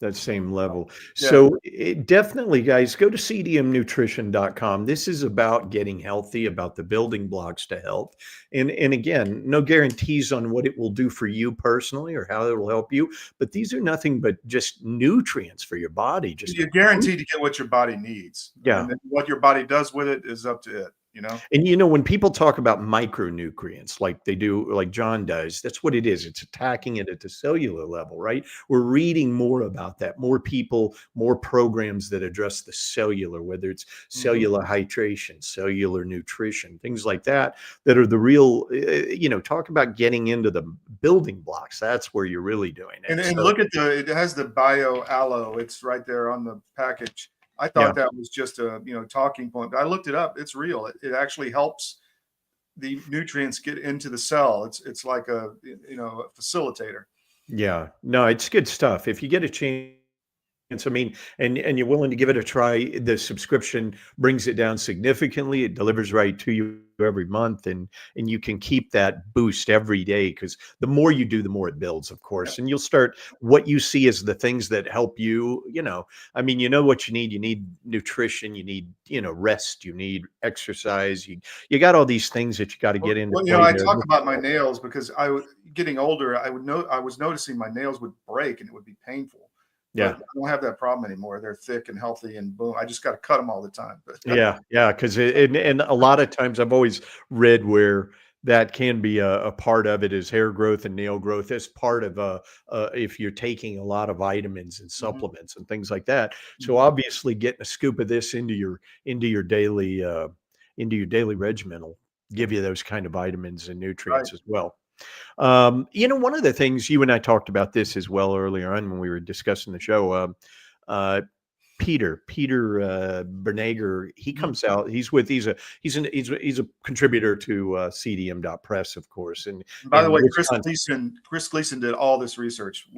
That same level. Yeah. So definitely, guys, go to cdmnutrition.com. This is about getting healthy, about the building blocks to health. And again, no guarantees on what it will do for you personally or how it will help you. But these are nothing but just nutrients for your body. You're guaranteed to get what your body needs. Yeah. And then what your body does with it is up to it. And when people talk about micronutrients, like they do, like John does, that's what it is. It's attacking it at the cellular level, right? We're reading more about that, more people, more programs that address the cellular, whether it's cellular hydration, cellular nutrition, things like that are the real, talk about getting into the building blocks. That's where you're really doing it. And look at it has the bio aloe. It's right there on the package. I thought that was just a talking point, but I looked it up. It's real. It actually helps the nutrients get into the cell. It's like a facilitator. Yeah, no, it's good stuff. If you get a chance, I mean, and you're willing to give it a try, the subscription brings it down significantly. It delivers right to you every month, and you can keep that boost every day, because the more you do, the more it builds, of course. And you'll start, what you see as the things that help you. I mean, what you need. You need nutrition. You need rest. You need exercise. You got all these things that you got to get into. Well, I talk about my nails because getting older, I was noticing my nails would break and it would be painful. Yeah, I don't have that problem anymore. They're thick and healthy, and boom, I just got to cut them all the time. But yeah, because and a lot of times I've always read where that can be a part of it is hair growth and nail growth as part of if you're taking a lot of vitamins and supplements and things like that. So obviously, getting a scoop of this into your daily regimen will give you those kind of vitamins and nutrients as well. One of the things, you and I talked about this as well earlier on when we were discussing the show. Peter Bernager, he comes out. He's a contributor to CDM.press, of course. And by the way, Chris Gleason did all this research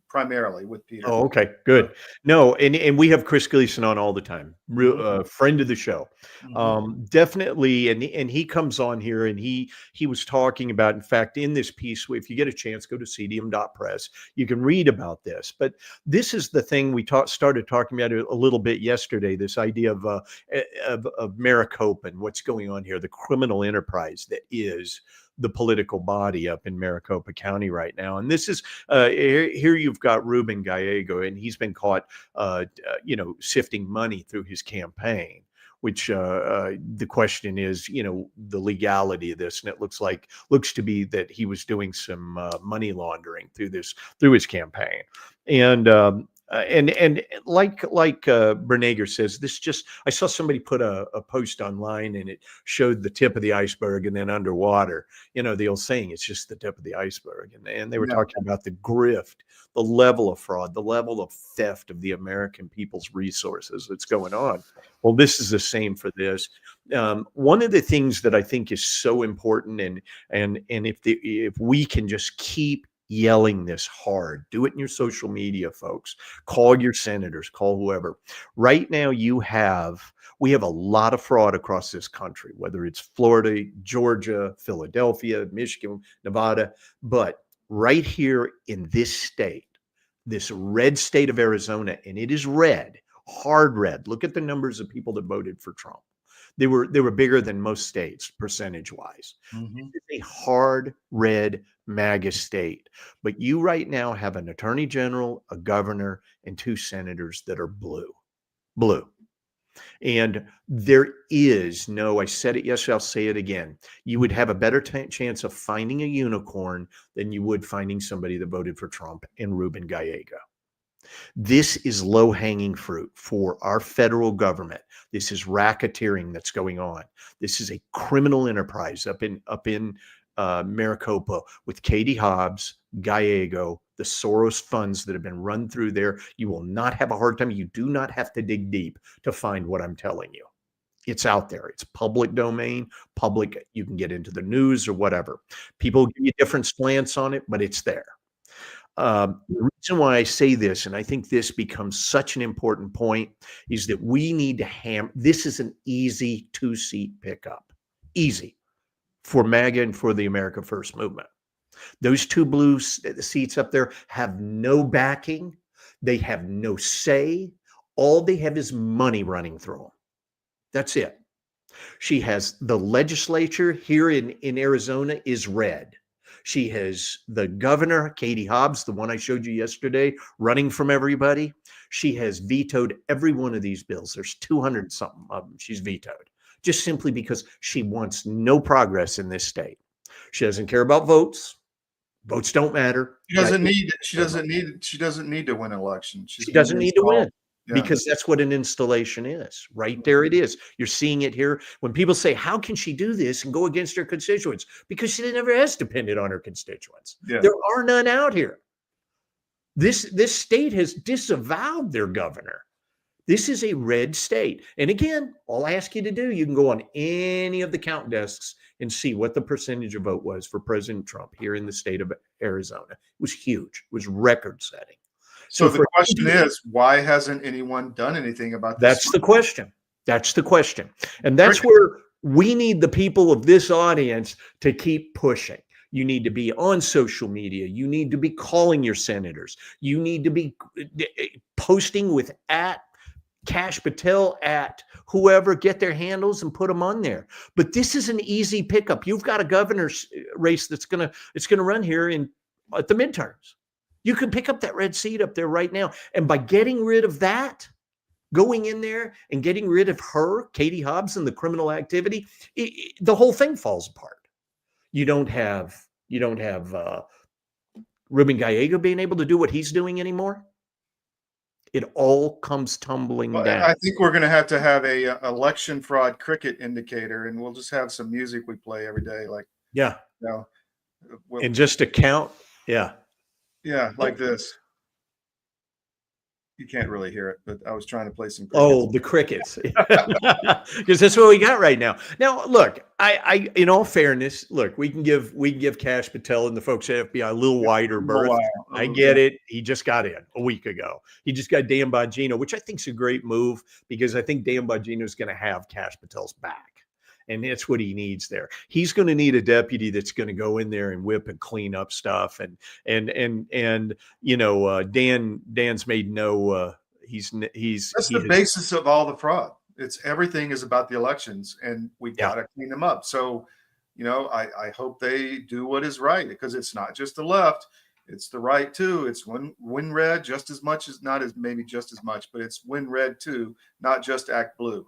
primarily with Peter. Oh, okay, good. No, and we have Chris Gleason on all the time, real friend of the show. Definitely, and he comes on here, and he was talking about, in fact, in this piece, if you get a chance, go to cdm.press. You can read about this. But this is the thing we started talking about a little bit yesterday, this idea of Maricopa and what's going on here, the criminal enterprise that is the political body up in Maricopa County right now. And this is here you've got Ruben Gallego, and he's been caught sifting money through his campaign, which the question is, the legality of this. And it looks to be that he was doing some money laundering through his campaign. And like Bernager says, I saw somebody put a post online, and it showed the tip of the iceberg and then underwater, the old saying, it's just the tip of the iceberg. And they were talking about the grift, the level of fraud, the level of theft of the American people's resources that's going on. Well, this is the same for this. One of the things that I think is so important, and if we can just keep yelling this hard, do it in your social media, folks, call your senators, call whoever. Right now we have a lot of fraud across this country, whether it's Florida, Georgia, Philadelphia, Michigan, Nevada, but right here in this state, this red state of Arizona, and it is red, hard red. Look at the numbers of people that voted for Trump. They were bigger than most states percentage wise. Mhm. It's a hard red MAGA state, but you right now have an attorney general, a governor, and 2 senators that are blue. And there is no, I said it yesterday, I'll say it again. You would have a better chance of finding a unicorn than you would finding somebody that voted for Trump and Ruben Gallego. This is low-hanging fruit for our federal government. This is racketeering that's going on. This is a criminal enterprise up in Maricopa with Katie Hobbs, Gallego, the Soros funds that have been run through there. You will not have a hard time. You do not have to dig deep to find what I'm telling you. It's out there. It's public domain, public. You can get into the news or whatever. People give you different slants on it, but it's there. The reason why I say this, and I think this becomes such an important point, is that we need to hammer. This is an easy 2-seat pickup. Easy for MAGA and for the America First movement. Those 2 blue seats up there have no backing. They have no say. All they have is money running through them. That's it. She has the legislature here in Arizona is red. She has the governor, Katie Hobbs, the one I showed you yesterday, running from everybody. She has vetoed every one of these bills. There's 200 something of them she's vetoed, just simply because she wants no progress in this state. She doesn't care about votes. Votes don't matter. She doesn't need to win an election. She doesn't need to win. Yeah. Because that's what an installation is. Right there it is. You're seeing it here. When people say, how can she do this and go against her constituents? Because she never has depended on her constituents. Yeah. There are none out here. This state has disavowed their governor. This is a red state. And again, all I ask you to do, you can go on any of the count desks and see what the percentage of vote was for President Trump here in the state of Arizona. It was huge. It was record setting. So the question is, why hasn't anyone done anything about this? That's the question. That's the question. And that's where we need the people of this audience to keep pushing. You need to be on social media. You need to be calling your senators. You need to be posting with @Kash Patel, @whoever, get their handles and put them on there. But this is an easy pickup. You've got a governor's race it's gonna run here at the midterms. You can pick up that red seat up there right now. And by getting rid of that, going in there and getting rid of her, Katie Hobbs, and the criminal activity, the whole thing falls apart. You don't have Ruben Gallego being able to do what he's doing anymore. It all comes tumbling down. I think we're going to have a election fraud cricket indicator, and we'll just have some music we play every day, like and just to count, yeah, like this. You can't really hear it, but I was trying to play some crickets. Oh, the crickets. Because that's what we got right now. Now, look, I in all fairness, look, we can give Kash Patel and the folks at FBI a little wider berth. I get it. He just got in a week ago. He just got Dan Bongino, which I think is a great move because I think Dan Bongino is going to have Kash Patel's back. And that's what he needs there. He's going to need a deputy that's going to go in there and whip and clean up stuff. And Dan's made no. That's the basis of all the fraud. It's everything is about the elections, and we got to clean them up. So, I hope they do what is right because it's not just the left. It's the right too. It's win red just as much as not as maybe just as much, but it's win red too, not just act blue.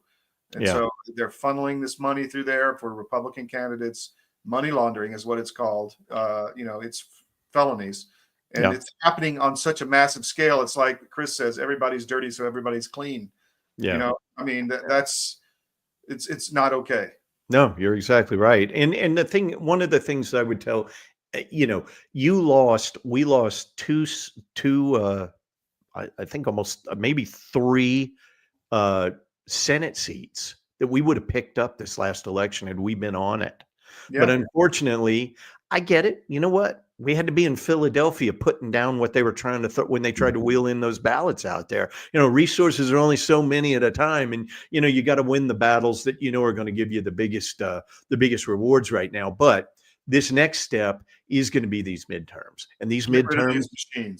And so they're funneling this money through there for Republican candidates. Money laundering is what it's called. It's felonies. And it's happening on such a massive scale. It's like Chris says, everybody's dirty, so everybody's clean. Yeah. It's not okay. No, you're exactly right. And one of the things I would tell, we lost two I think almost maybe 3 Senate seats that we would have picked up this last election had we been on it. Yeah. But unfortunately, I get it. You know what? We had to be in Philadelphia putting down what they were trying to when they tried to wheel in those ballots out there. Resources are only so many at a time. And, you got to win the battles that, are going to give you the biggest rewards right now. But this next step is going to be these midterms, and these midterms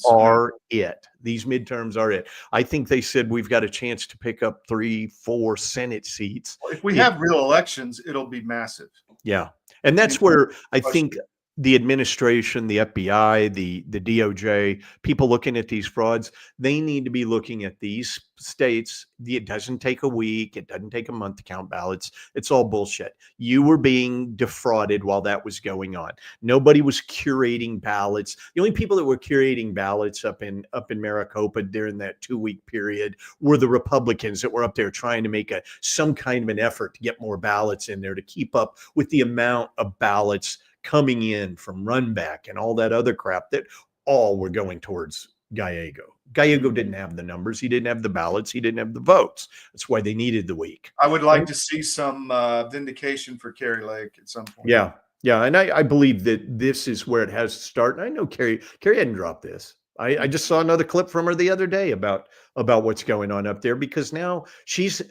are it. These midterms are it. I think they said we've got a chance to pick up 3-4 Senate seats. If we have real elections, it'll be massive. Yeah. And that's where I think the administration, the FBI, the DOJ, people looking at these frauds, they need to be looking at these states. It doesn't take a week. It doesn't take a month to count ballots. It's all bullshit. You were being defrauded while that was going on. Nobody was curating ballots. The only people that were curating ballots up in Maricopa during that 2-week period were the Republicans that were up there trying to make some kind of an effort to get more ballots in there to keep up with the amount of ballots coming in from Runback and all that other crap that all were going towards Gallego. Gallego didn't have the numbers. He didn't have the ballots. He didn't have the votes. That's why they needed the week. I would like to see some vindication for Kari Lake at some point. Yeah. Yeah. And I believe that this is where it has to start. And I know Kari hadn't dropped this. I just saw another clip from her the other day about what's going on up there, because now she's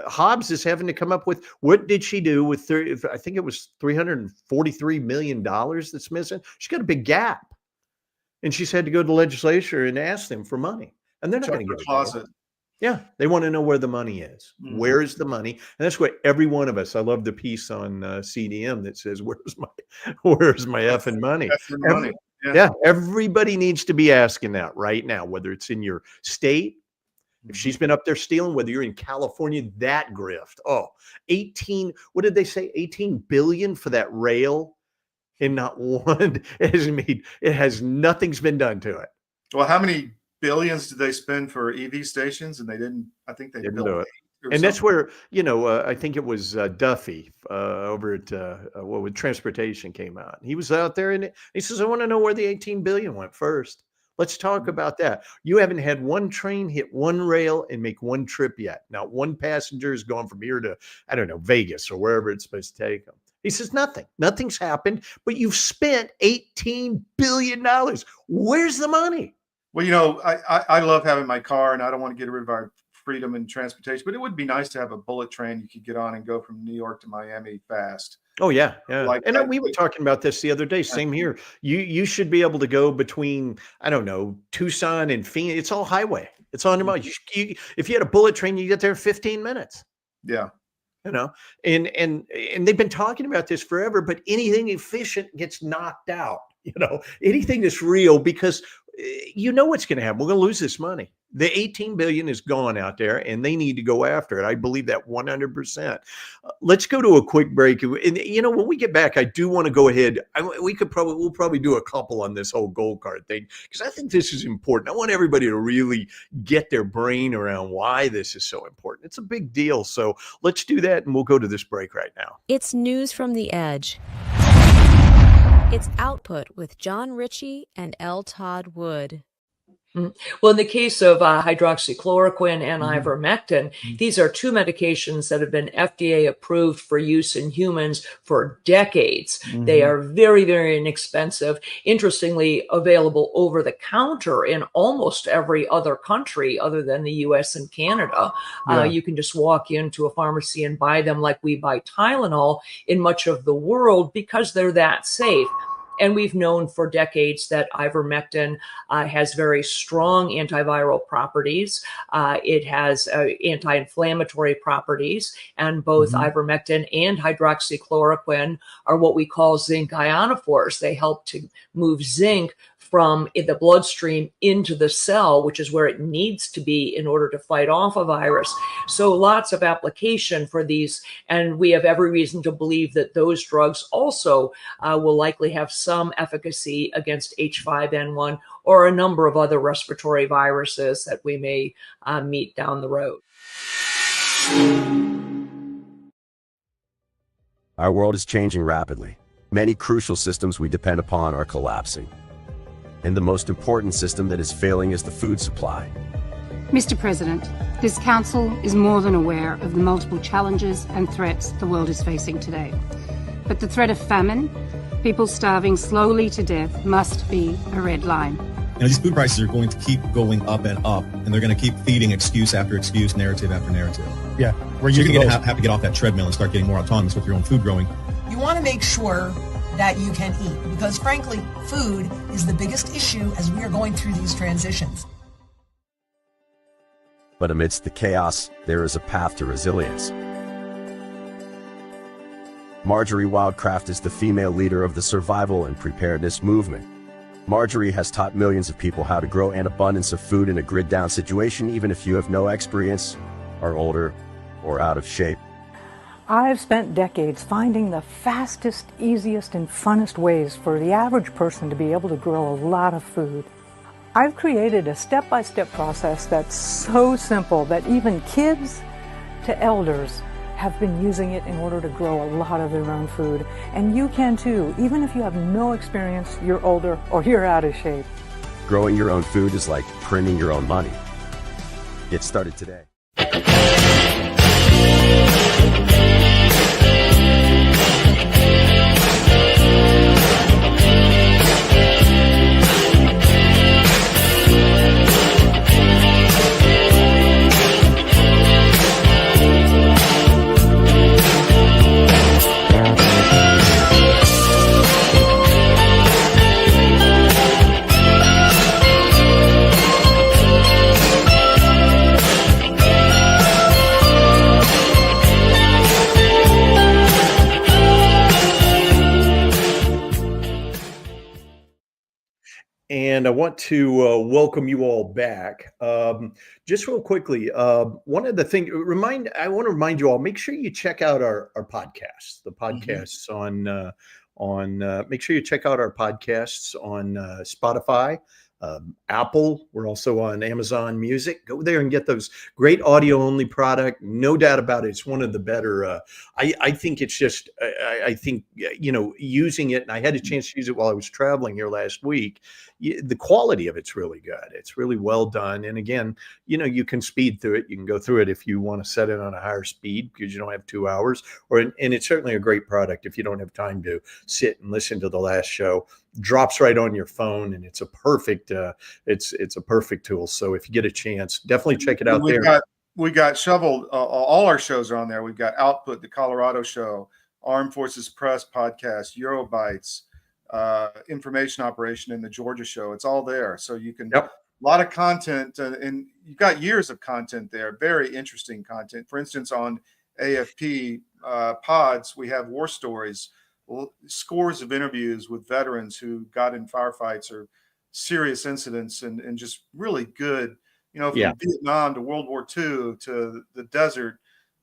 Hobbs is having to come up with, what did she do with I think it was $343 million that's missing. She's got a big gap, and she's had to go to the legislature and ask them for money, and they're not going to give it closet. Yeah, they want to know where the money is. Mm-hmm. Where is the money? And that's what every one of us. I love the piece on CDM that says, "Where's my effing money?" Money. Yeah, everybody needs to be asking that right now, whether it's in your state, if she's been up there stealing, whether you're in California, that grift. Oh, 18, what did they say? 18 billion for that rail, and not one nothing's been done to it. Well, how many billions did they spend for EV stations? And I think they built it. And that's where, I think it was Duffy over at with transportation came out. He was out there and he says, I want to know where the 18 billion went first. Let's talk about that. You haven't had one train hit one rail and make one trip yet. Not one passenger has gone from here to, I don't know, Vegas or wherever it's supposed to take them. He says, nothing's happened, but you've spent $18 billion. Where's the money? Well, I love having my car, and I don't want to get rid of our freedom and transportation, but it would be nice to have a bullet train you could get on and go from New York to Miami fast. Oh yeah. And we were talking about this the other day. Same here. You should be able to go between, I don't know, Tucson and Phoenix. It's all highway. It's on your mind. If you had a bullet train, you get there in 15 minutes. Yeah. And they've been talking about this forever, but anything efficient gets knocked out. Anything that's real, because what's going to happen. We're going to lose this money. The 18 billion is gone out there, and they need to go after it. I believe that 100%. Let's go to a quick break. And when we get back, I do want to go ahead. We'll probably do a couple on this whole gold card thing, because I think this is important. I want everybody to really get their brain around why this is so important. It's a big deal. So let's do that, and we'll go to this break right now. It's News from the Edge. It's Output with John Ritchie and L. Todd Wood. Well, in the case of hydroxychloroquine and ivermectin, these are two medications that have been FDA approved for use in humans for decades. They are very, very inexpensive. Interestingly, available over the counter in almost every other country other than the US and Canada. You can just walk into a pharmacy and buy them like we buy Tylenol in much of the world, because they're that safe. And we've known for decades that ivermectin has very strong antiviral properties. It has anti-inflammatory properties, and both ivermectin and hydroxychloroquine are what we call zinc ionophores. They help to move zinc from the bloodstream into the cell, which is where it needs to be in order to fight off a virus. So lots of application for these, and we have every reason to believe that those drugs also will likely have some efficacy against H5N1 or a number of other respiratory viruses that we may meet down the road. Our world is changing rapidly. Many crucial systems we depend upon are collapsing. And the most important system that is failing is the food supply. Mr. President, this Council is more than aware of the multiple challenges and threats the world is facing today. But the threat of famine, people starving slowly to death, must be a red line. These food prices are going to keep going up and up, and they're going to keep feeding excuse after excuse, narrative after narrative. Yeah. You're going to have to get off that treadmill and start getting more autonomous with your own food growing. You want to make sure that you can eat, because frankly, food is the biggest issue as we are going through these transitions. But amidst the chaos, there is a path to resilience. Marjorie Wildcraft is the female leader of the survival and preparedness movement. Marjorie has taught millions of people how to grow an abundance of food in a grid-down situation, even if you have no experience, are older, or out of shape. I've spent decades finding the fastest, easiest, and funnest ways for the average person to be able to grow a lot of food. I've created a step-by-step process that's so simple that even kids to elders have been using it in order to grow a lot of their own food. And you can too, even if you have no experience, you're older, or you're out of shape. Growing your own food is like printing your own money. Get started today. And I want to welcome you all back. Just real quickly, one of the things, I want to remind you all, make sure you check out our podcasts, the podcasts make sure you check out our podcasts on Spotify, Apple. We're also on Amazon Music. Go there and get those great audio only product. No doubt about it. It's one of the better. I think it's just, I think, using it, and I had a chance to use it while I was traveling here last week. The quality of it's really good. It's really well done. And again, you can speed through it. You can go through it if you want to set it on a higher speed because you don't have 2 hours, and it's certainly a great product if you don't have time to sit and listen to the last show. Drops right on your phone, and it's a perfect it's a perfect tool. So if you get a chance, definitely check it out. We got shoveled. All our shows are on there. We've got Output, the Colorado Show, Armed Forces Press podcast, Eurobytes, Information Operation, and the Georgia Show. It's all there, so you can. Yep. A lot of content, and you've got years of content there. Very interesting content. For instance, on AFP pods, we have war stories. Scores of interviews with veterans who got in firefights or serious incidents and just really good, from Vietnam to World War II to the desert,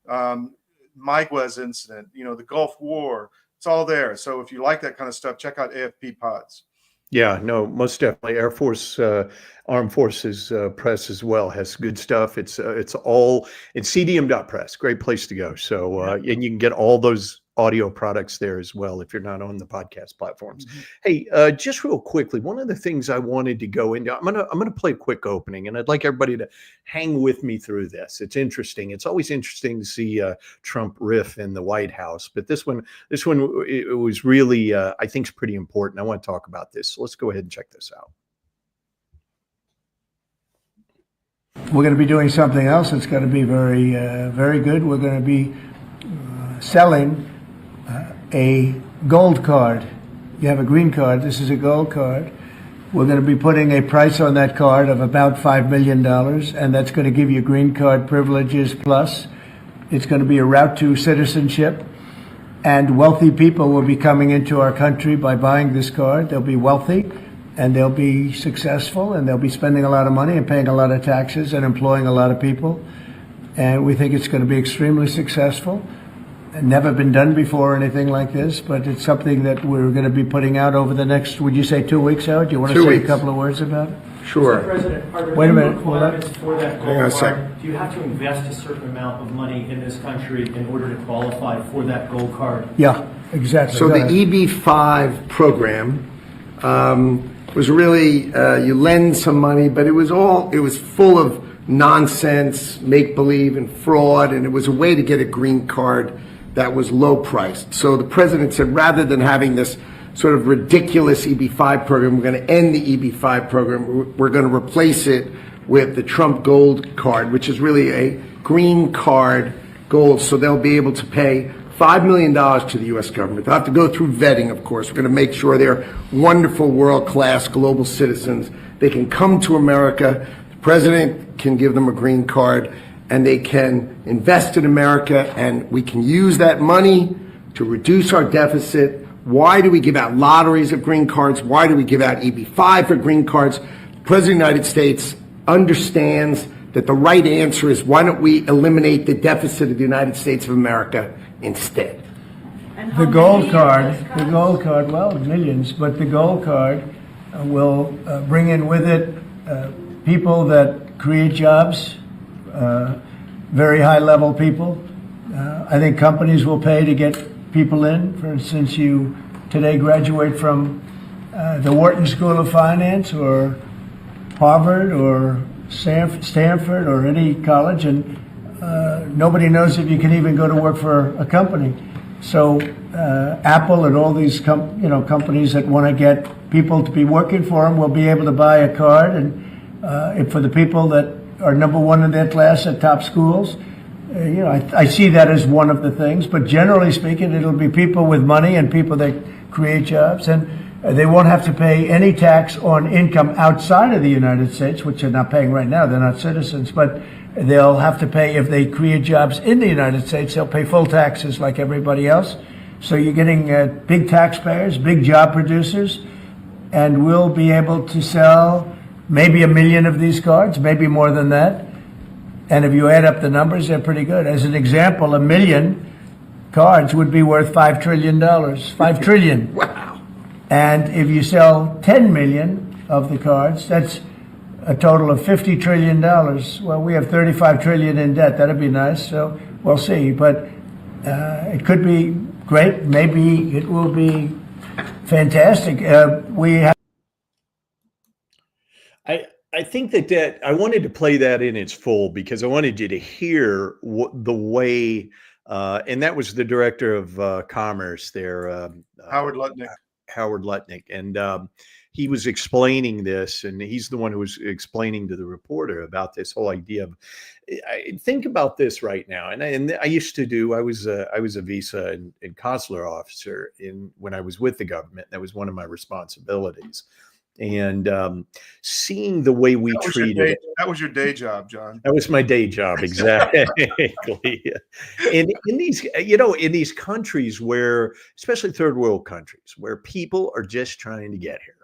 Maiguez incident, the Gulf War. It's all there. So if you like that kind of stuff, check out AFP pods. Yeah, no, most definitely. Air Force, Armed Forces Press as well has good stuff. It's all in cdm.press. Great place to go. So, and you can get all those audio products there as well if you're not on the podcast platforms. Hey, just real quickly, one of the things I wanted to go into, I'm gonna play a quick opening, and I'd like everybody to hang with me through this. It's interesting. It's always interesting to see Trump riff in the White House, but this one it was really I think is pretty important. I want to talk about this. So let's go ahead and check this out. We're going to be doing something else. It's going to be very, very good. We're going to be selling a gold card. You have a green card. This is a gold card. We're going to be putting a price on that card of about $5 million, and that's going to give you green card privileges plus. It's going to be a route to citizenship, and wealthy people will be coming into our country by buying this card. They'll be wealthy, and they'll be successful, and they'll be spending a lot of money and paying a lot of taxes and employing a lot of people. And we think it's going to be extremely successful. Never been done before, anything like this, but it's something that we're going to be putting out over the next, would you say 2 weeks, Howard? Do you want to say a couple of words about it? Sure. Mr. President, are there Wait a any minute. requirements for that gold Hang on card? Do you have to invest a certain amount of money in this country in order to qualify for that gold card? Yeah, exactly. So Go the ahead. EB-5 program was really, you lend some money, but it was full of nonsense, make-believe, and fraud, and it was a way to get a green card that was low priced. So the president said, rather than having this sort of ridiculous EB-5 program, we're going to end the EB-5 program. We're going to replace it with the Trump Gold Card, which is really a green card gold. So they'll be able to pay $5 million to the U.S. government. They'll have to go through vetting, of course. We're going to make sure they're wonderful, world-class global citizens. They can come to America. The President can give them a green card and they can invest in America, and we can use that money to reduce our deficit. Why do we give out lotteries of green cards? Why do we give out EB-5 for green cards? The President of the United States understands that the right answer is, why don't we eliminate the deficit of the United States of America instead? The gold card, well, millions, but the gold card will bring in with it people that create jobs, very high level people. I think companies will pay to get people in. For instance, you today graduate from the Wharton School of Finance or Harvard or Stanford or any college, and nobody knows if you can even go to work for a company. So Apple and all these companies that want to get people to be working for them will be able to buy a card, and for the people that are number one in their class at top schools, I see that as one of the things. But generally speaking, it'll be people with money and people that create jobs, and they won't have to pay any tax on income outside of the United States, which they're not paying right now. They're not citizens, but they'll have to pay if they create jobs in the United States. They'll pay full taxes like everybody else. So you're getting big taxpayers, big job producers, and we'll be able to sell maybe 1 million of these cards, maybe more than that. And if you add up the numbers, they're pretty good. As an example, 1 million cards would be worth $5 trillion. $5 trillion. Wow. And if you sell 10 million of the cards, that's a total of $50 trillion. Well, we have 35 trillion in debt. That'd be nice. So we'll see. But it could be great. Maybe it will be fantastic. We have. I think that I wanted to play that in its full because I wanted you to hear the way, and that was the director of commerce there, Howard Lutnick. Howard Lutnick, and he was explaining this, and he's the one who was explaining to the reporter about this whole idea of. Think about this right now, and I used to do. I was a visa and consular officer when I was with the government. That was one of my responsibilities. And seeing the way we treated it. That was your day job, John. That was my day job, exactly. And in these, in these countries where, especially third world countries, where people are just trying to get here.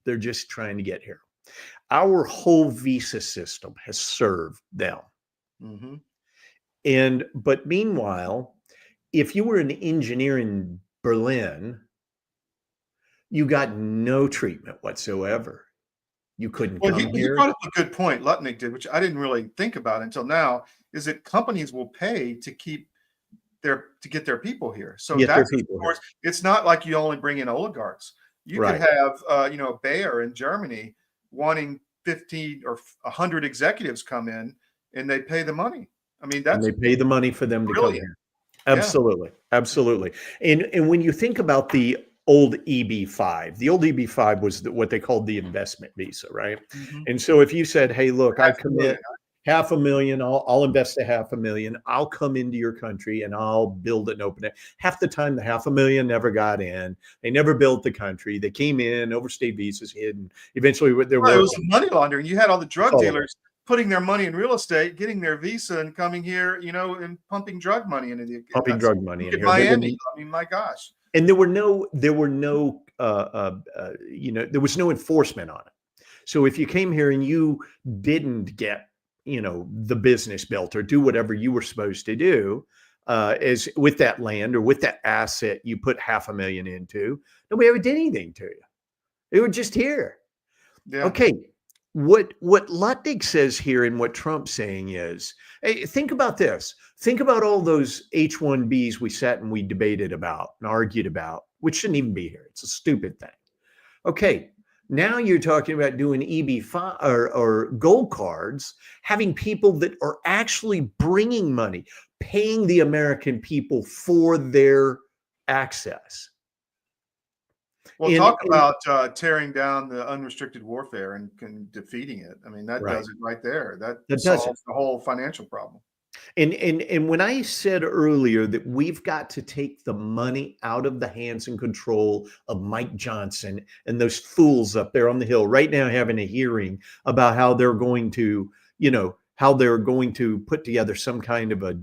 They're just trying to get here. Our whole visa system has served them. Mm-hmm. But meanwhile, if you were an engineer in Berlin, you got no treatment whatsoever. You couldn't come here. You brought up a good point, Lutnick did, which I didn't really think about until now, is that companies will pay to get their people here. So that's, of course, it's not like you only bring in oligarchs. You could have, Bayer in Germany wanting 50 or 100 executives come in, and they pay the money. I mean, they pay the money for them to come here. Absolutely, absolutely. And when you think about the old EB-5. The old EB-5 was what they called the investment visa, right? Mm-hmm. And so if you said, hey, look, I commit $500,000, I'll invest $500,000, I'll come into your country and I'll build it and open it. Half the time, the $500,000 never got in. They never built the country. They came in, overstayed visas, hidden. Eventually, there was... It was money laundering. You had all the drug dealers putting their money in real estate, getting their visa and coming here, and pumping drug money into the... Pumping drug money into Miami. I mean, my gosh. And there was no enforcement on it. So if you came here and you didn't get, the business built or do whatever you were supposed to do, as with that land or with that asset you put $500,000 into, nobody ever did anything to you. They were just here. Yeah. Okay. What Lutnick says here and what Trump's saying is, hey, think about this. Think about all those H-1Bs we sat and we debated about and argued about, which shouldn't even be here. It's a stupid thing. Okay, now you're talking about doing EB-5 or gold cards, having people that are actually bringing money, paying the American people for their access. Well, talk about tearing down the unrestricted warfare and defeating it. I mean, that does it right there. That solves the whole financial problem. And when I said earlier that we've got to take the money out of the hands and control of Mike Johnson and those fools up there on the Hill right now having a hearing about how they're going to, how they're going to put together some kind of a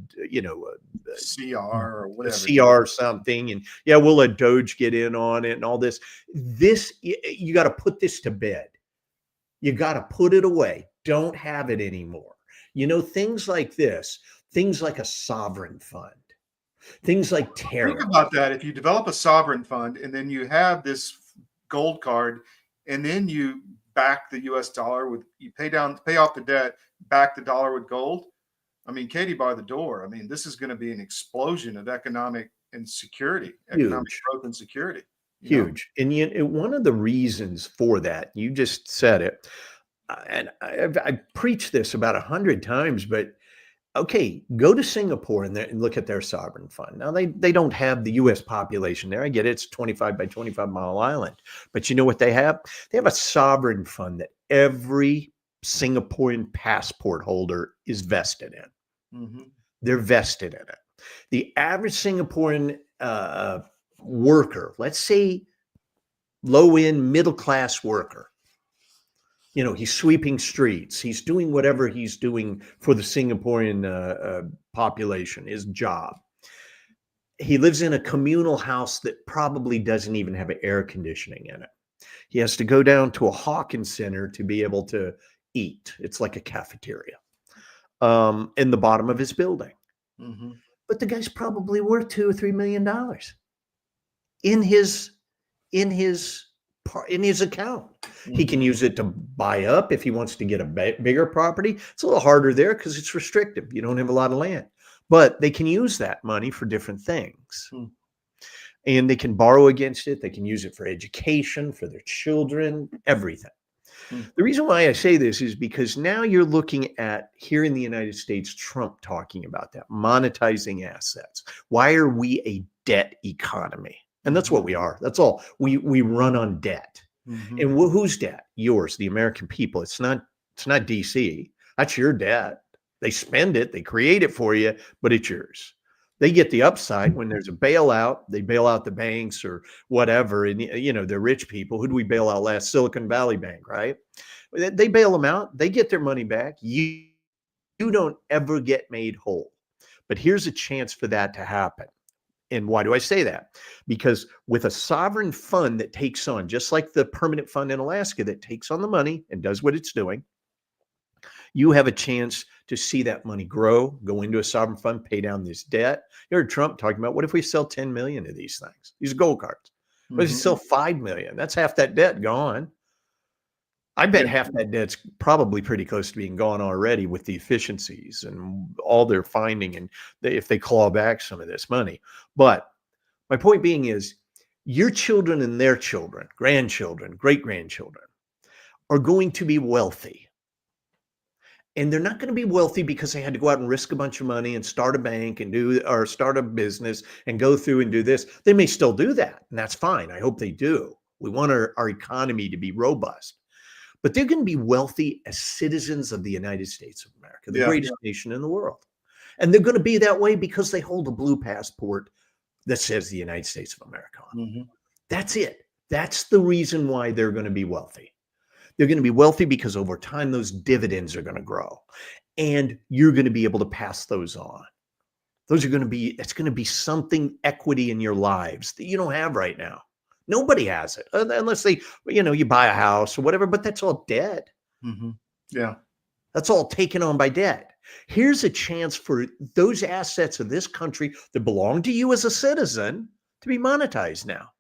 CR or whatever. CR something. And yeah, we'll let Doge get in on it and all this. You got to put this to bed. You got to put it away. Don't have it anymore. Things like this, things like a sovereign fund, things like terror. Think about that. If you develop a sovereign fund and then you have this gold card and then you back the US dollar you pay off the debt, back the dollar with gold. I mean, Katie bar the door. I mean, this is going to be an explosion of economic and security, economic growth and security. Huge. And one of the reasons for that, you just said it, and I preached this about 100 times, but okay, go to Singapore and look at their sovereign fund. Now, they don't have the U.S. population there. I get it. It's 25 by 25 mile island. But you know what they have? They have a sovereign fund that every Singaporean passport holder is vested in. Mm-hmm. They're vested in it. The average Singaporean worker, let's say low-end middle-class worker, he's sweeping streets. He's doing whatever he's doing for the Singaporean population, his job. He lives in a communal house that probably doesn't even have air conditioning in it. He has to go down to a Hawkins Center to be able to eat. It's like a cafeteria in the bottom of his building. Mm-hmm. But the guy's probably worth $2 or $3 million in his account. He can use it to buy up if he wants to get a bigger property. It's a little harder there because it's restrictive. You don't have a lot of land, but they can use that money for different things. And they can borrow against it. They can use it for education, for their children, everything. The reason why I say this is because now you're looking at, here in the United States, Trump talking about that, monetizing assets. Why are we a debt economy? And that's what we are. That's all. We run on debt. Mm-hmm. And whose debt? Yours, the American people. It's not DC. That's your debt. They spend it, they create it for you, but it's yours. They get the upside when there's a bailout. They bail out the banks or whatever. And, they're rich people. Who do we bail out last? Silicon Valley Bank, right? They bail them out. They get their money back. You don't ever get made whole. But here's a chance for that to happen. And why do I say that? Because with a sovereign fund that takes on, just like the permanent fund in Alaska that takes on the money and does what it's doing, you have a chance to see that money grow, go into a sovereign fund, pay down this debt. You heard Trump talking about, what if we sell 10 million of these things? These gold cards. What if you sell 5 million? That's half that debt gone. I bet half that debt's probably pretty close to being gone already with the efficiencies and all they're finding, and if they claw back some of this money. But my point being is, your children and their children, grandchildren, great-grandchildren are going to be wealthy. And they're not going to be wealthy because they had to go out and risk a bunch of money and start a bank or start a business and go through and do this. They may still do that, and that's fine. I hope they do. We want our economy to be robust. But they're going to be wealthy as citizens of the United States of America, the greatest nation in the world. And they're going to be that way because they hold a blue passport that says the United States of America on it. Mm-hmm. That's it. That's the reason why they're going to be wealthy. They're going to be wealthy because over time, those dividends are going to grow. And you're going to be able to pass those on. It's going to be something, equity in your lives that you don't have right now. Nobody has it unless they, you buy a house or whatever, but that's all debt. Mm-hmm. Yeah. That's all taken on by debt. Here's a chance for those assets of this country that belong to you as a citizen to be monetized now,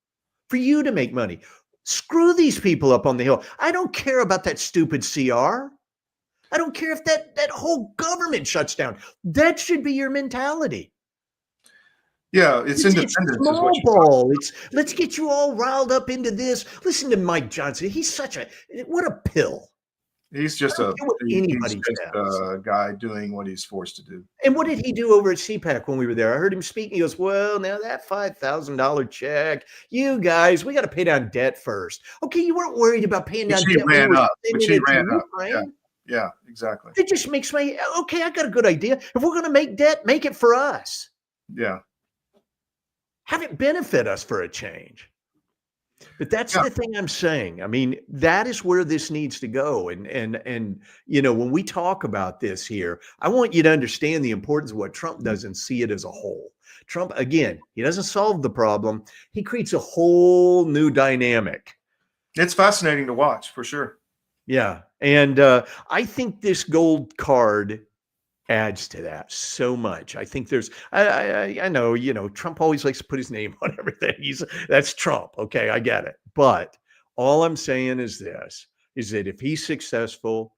for you to make money. Screw these people up on the Hill. I don't care about that stupid CR. I don't care if that whole government shuts down. That should be your mentality. Yeah, it's independence. Small ball. Let's get you all riled up into this. Listen to Mike Johnson. He's what a pill. He's just a guy doing what he's forced to do. And what did he do over at CPAC when we were there? I heard him speak. He goes, well, now that $5,000 check, you guys, we got to pay down debt first. Okay, you weren't worried about paying down debt. He ran up. Yeah. Yeah, exactly. It just makes me, okay, I got a good idea. If we're going to make debt, make it for us. Yeah. Have it benefit us for a change. But that's the thing I'm saying. I mean, that is where this needs to go. And you know, when we talk about this here, I want you to understand the importance of what Trump does and see it as a whole. Trump, again, he doesn't solve the problem. He creates a whole new dynamic. It's fascinating to watch, for sure. Yeah. And I think this gold card adds to that so much. I think there's, I know, you know, Trump always likes to put his name on everything. That's Trump. Okay, I get it. But all I'm saying is this, is that if he's successful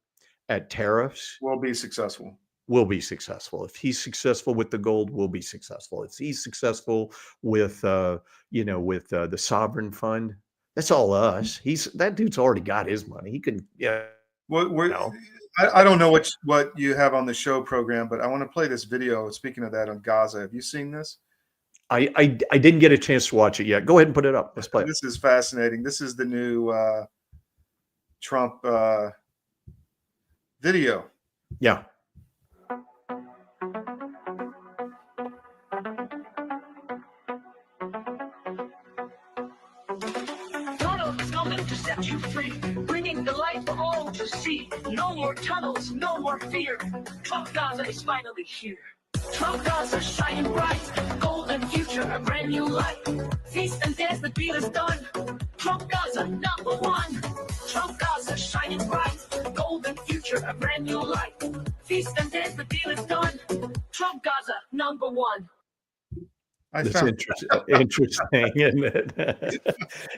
at tariffs, we'll be successful. We'll be successful. If he's successful with the gold, we'll be successful. If he's successful with, you know, with the sovereign fund, that's all us. That dude's already got his money. He can, yeah. I don't know what you have on the show program, but I want to play this video. Speaking of that, on Gaza, have you seen this? I didn't get a chance to watch it yet. Go ahead and put it up. Let's play it. This is fascinating. This is the new Trump video. Yeah. To set you free, bringing the light for all to see. No more tunnels, no more fear. Trump Gaza is finally here. Trump Gaza shining bright, golden future, a brand new light. Feast and dance, the deal is done. Trump Gaza #1. Trump Gaza shining bright, golden future, a brand new light. Feast and dance, the deal is done. Trump Gaza #1. That's interesting, isn't it?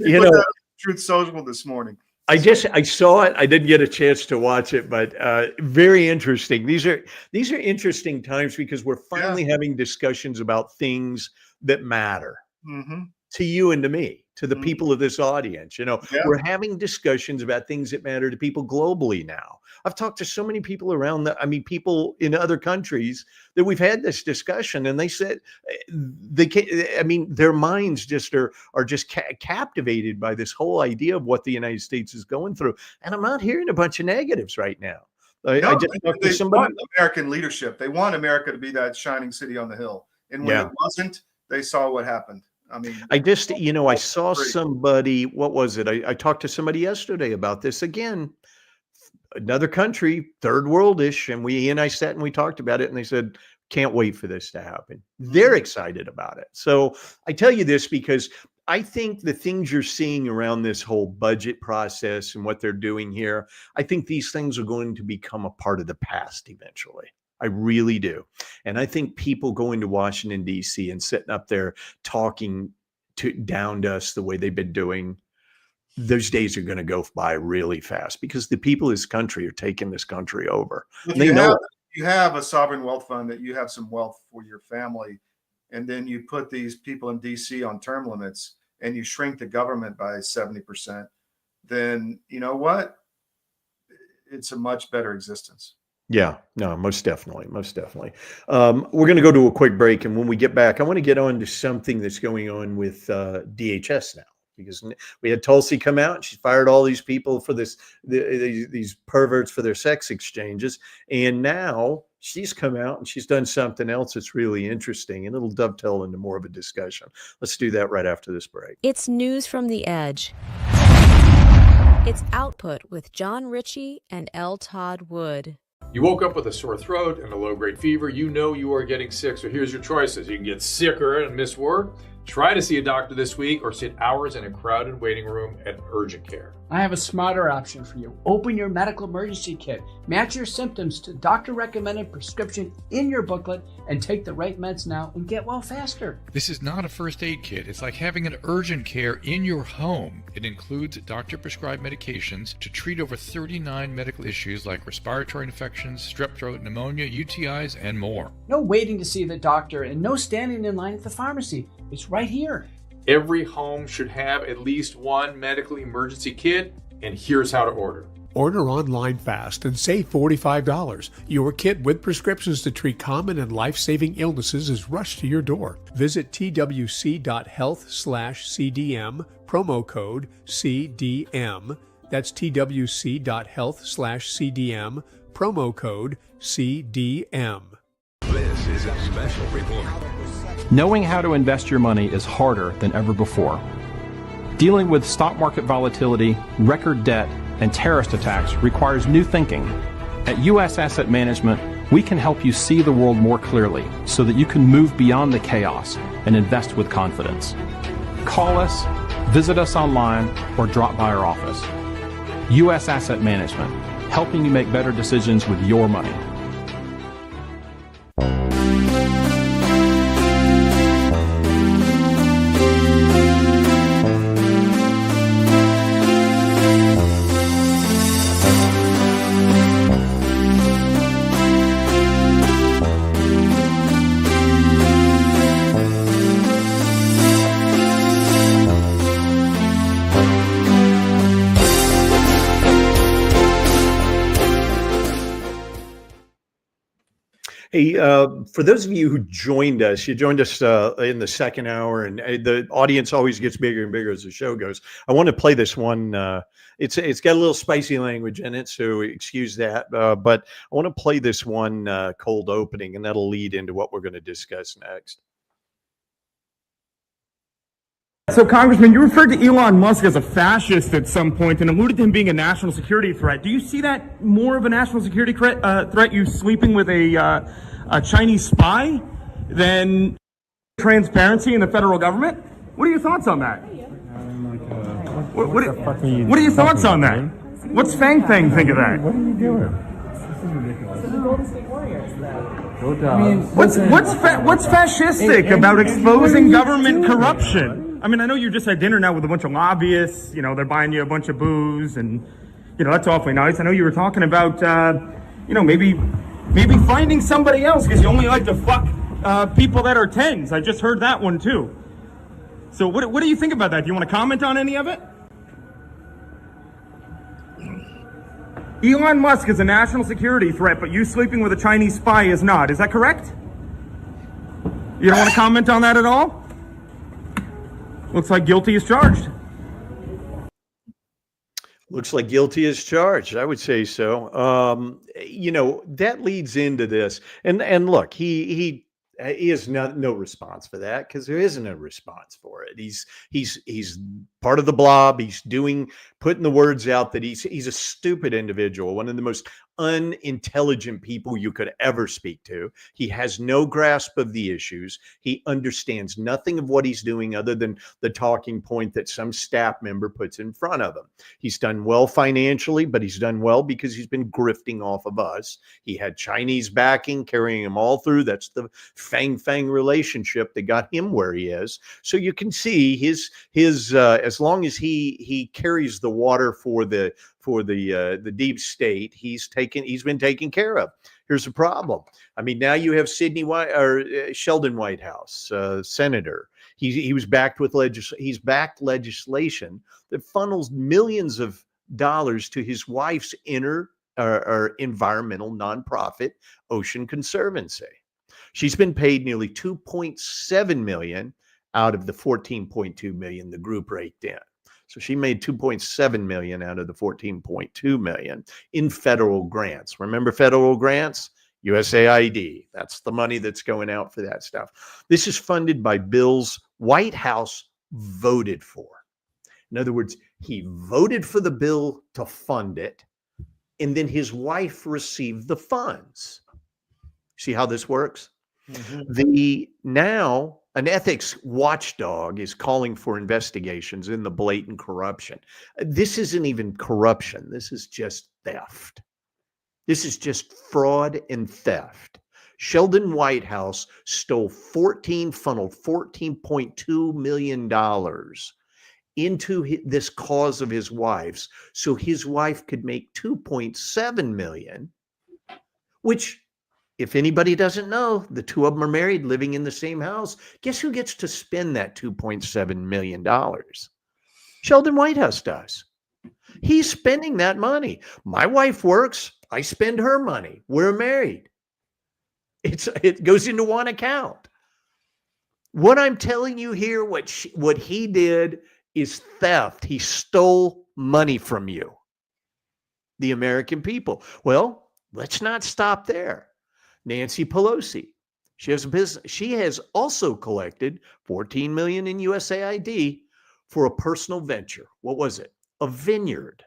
You know. Truth Social this morning. I saw it. I didn't get a chance to watch it, but very interesting. These are interesting times because we're finally having discussions about things that matter to you and to me, to the people of this audience. You know, we're having discussions about things that matter to people globally now. I've talked to so many people around people in other countries that we've had this discussion, and they said their minds just are just captivated by this whole idea of what the United States is going through. And I'm not hearing a bunch of negatives right now. I just talked to somebody. Want American leadership. They want America to be that shining city on the hill. And when it wasn't, they saw what happened. I mean, I saw somebody, what was it? I talked to somebody yesterday about this again. Another country, third world-ish, and he and I sat and we talked about it, and they said, can't wait for this to happen. They're excited about it. So I tell you this because I think the things you're seeing around this whole budget process and what they're doing here, I think these things are going to become a part of the past eventually. I really do. And I think people going to Washington, D.C. and sitting up there talking down to us the way they've been doing, those days are going to go by really fast because the people of this country are taking this country over. You have a sovereign wealth fund that you have some wealth for your family, and then you put these people in D.C. on term limits and you shrink the government by 70%, then you know what? It's a much better existence. Yeah, no, most definitely. We're going to go to a quick break. And when we get back, I want to get on to something that's going on with DHS now. Because we had Tulsi come out and she fired all these people for these perverts for their sex exchanges. And now she's come out and she's done something else that's really interesting, and it'll dovetail into more of a discussion. Let's do that right after this break. It's News from the Edge. It's Output with John Ritchie and L. Todd Wood. You woke up with a sore throat and a low-grade fever. You know you are getting sick, so here's your choices. You can get sicker and miss work. Try to see a doctor this week or sit hours in a crowded waiting room at urgent care. I have a smarter option for you. Open your medical emergency kit. Match your symptoms to doctor-recommended prescription in your booklet and take the right meds now and get well faster. This is not a first aid kit. It's like having an urgent care in your home. It includes doctor-prescribed medications to treat over 39 medical issues like respiratory infections, strep throat, pneumonia, UTIs, and more. No waiting to see the doctor and no standing in line at the pharmacy. It's right here. Every home should have at least one medical emergency kit, and here's how to order. Order online fast and save $45. Your kit with prescriptions to treat common and life-saving illnesses is rushed to your door. Visit twc.health/CDM, promo code CDM. That's twc.health/CDM, promo code CDM. This is a special report. Knowing how to invest your money is harder than ever before. Dealing with stock market volatility, record debt, and terrorist attacks requires new thinking. At U.S. Asset Management, we can help you see the world more clearly so that you can move beyond the chaos and invest with confidence. Call us, visit us online, or drop by our office. U.S. Asset Management, helping you make better decisions with your money. Hey, for those of you who joined us, in the second hour, and the audience always gets bigger and bigger as the show goes. I want to play this one. It's got a little spicy language in it, so excuse that. But I want to play this one cold opening, and that'll lead into what we're going to discuss next. So, Congressman, you referred to Elon Musk as a fascist at some point and alluded to him being a national security threat. Do you see that more of a national security threat, you sleeping with a Chinese spy, than transparency in the federal government? What are your thoughts on that? What are your thoughts on that? What's Fang Fang think of that? What are you doing? This is ridiculous. This is Golden State Warriors, though. I mean, what's fascistic about exposing government corruption? I mean, I know you just had dinner now with a bunch of lobbyists. You know, they're buying you a bunch of booze, and you know that's awfully nice. I know you were talking about, maybe finding somebody else because you only like to fuck people that are tens. I just heard that one too. So, what do you think about that? Do you want to comment on any of it? Elon Musk is a national security threat, but you sleeping with a Chinese spy is not. Is that correct? You don't want to comment on that at all? Looks like guilty as charged. Looks like guilty as charged. I would say so. That leads into this. And look, he has no response for that because there isn't a response for it. He's part of the blob. He's putting the words out that he's a stupid individual, one of the most unintelligent people you could ever speak to. He has no grasp of the issues. He understands nothing of what he's doing other than the talking point that some staff member puts in front of him. He's done well financially, but he's done well because he's been grifting off of us. He had Chinese backing carrying him all through. That's the Fang Fang relationship that got him where he is. So you can see his as long as he carries the water for the deep state, he's been taken care of. Here's the problem. I mean, now you have Sheldon Whitehouse, senator. He was backed with he's backed legislation that funnels millions of dollars to his wife's environmental nonprofit, Ocean Conservancy. She's been paid nearly $2.7 million out of the $14.2 million the group raked in. So she made $2.7 million out of the $14.2 million in federal grants. Remember federal grants? USAID. That's the money that's going out for that stuff. This is funded by bills White House voted for. In other words, he voted for the bill to fund it, and then his wife received the funds. See how this works? Mm-hmm. An ethics watchdog is calling for investigations in the blatant corruption. This isn't even corruption. This is just theft. This is just fraud and theft. Sheldon Whitehouse funneled $14.2 million into this cause of his wife's, so his wife could make $2.7 million, which, if anybody doesn't know, the two of them are married, living in the same house. Guess who gets to spend that $2.7 million? Sheldon Whitehouse does. He's spending that money. My wife works. I spend her money. We're married. It goes into one account. What I'm telling you here, what he did is theft. He stole money from you, the American people. Well, Let's not stop there. Nancy Pelosi, she has a business. She has also collected $14 million in USAID for a personal venture. What was it? A vineyard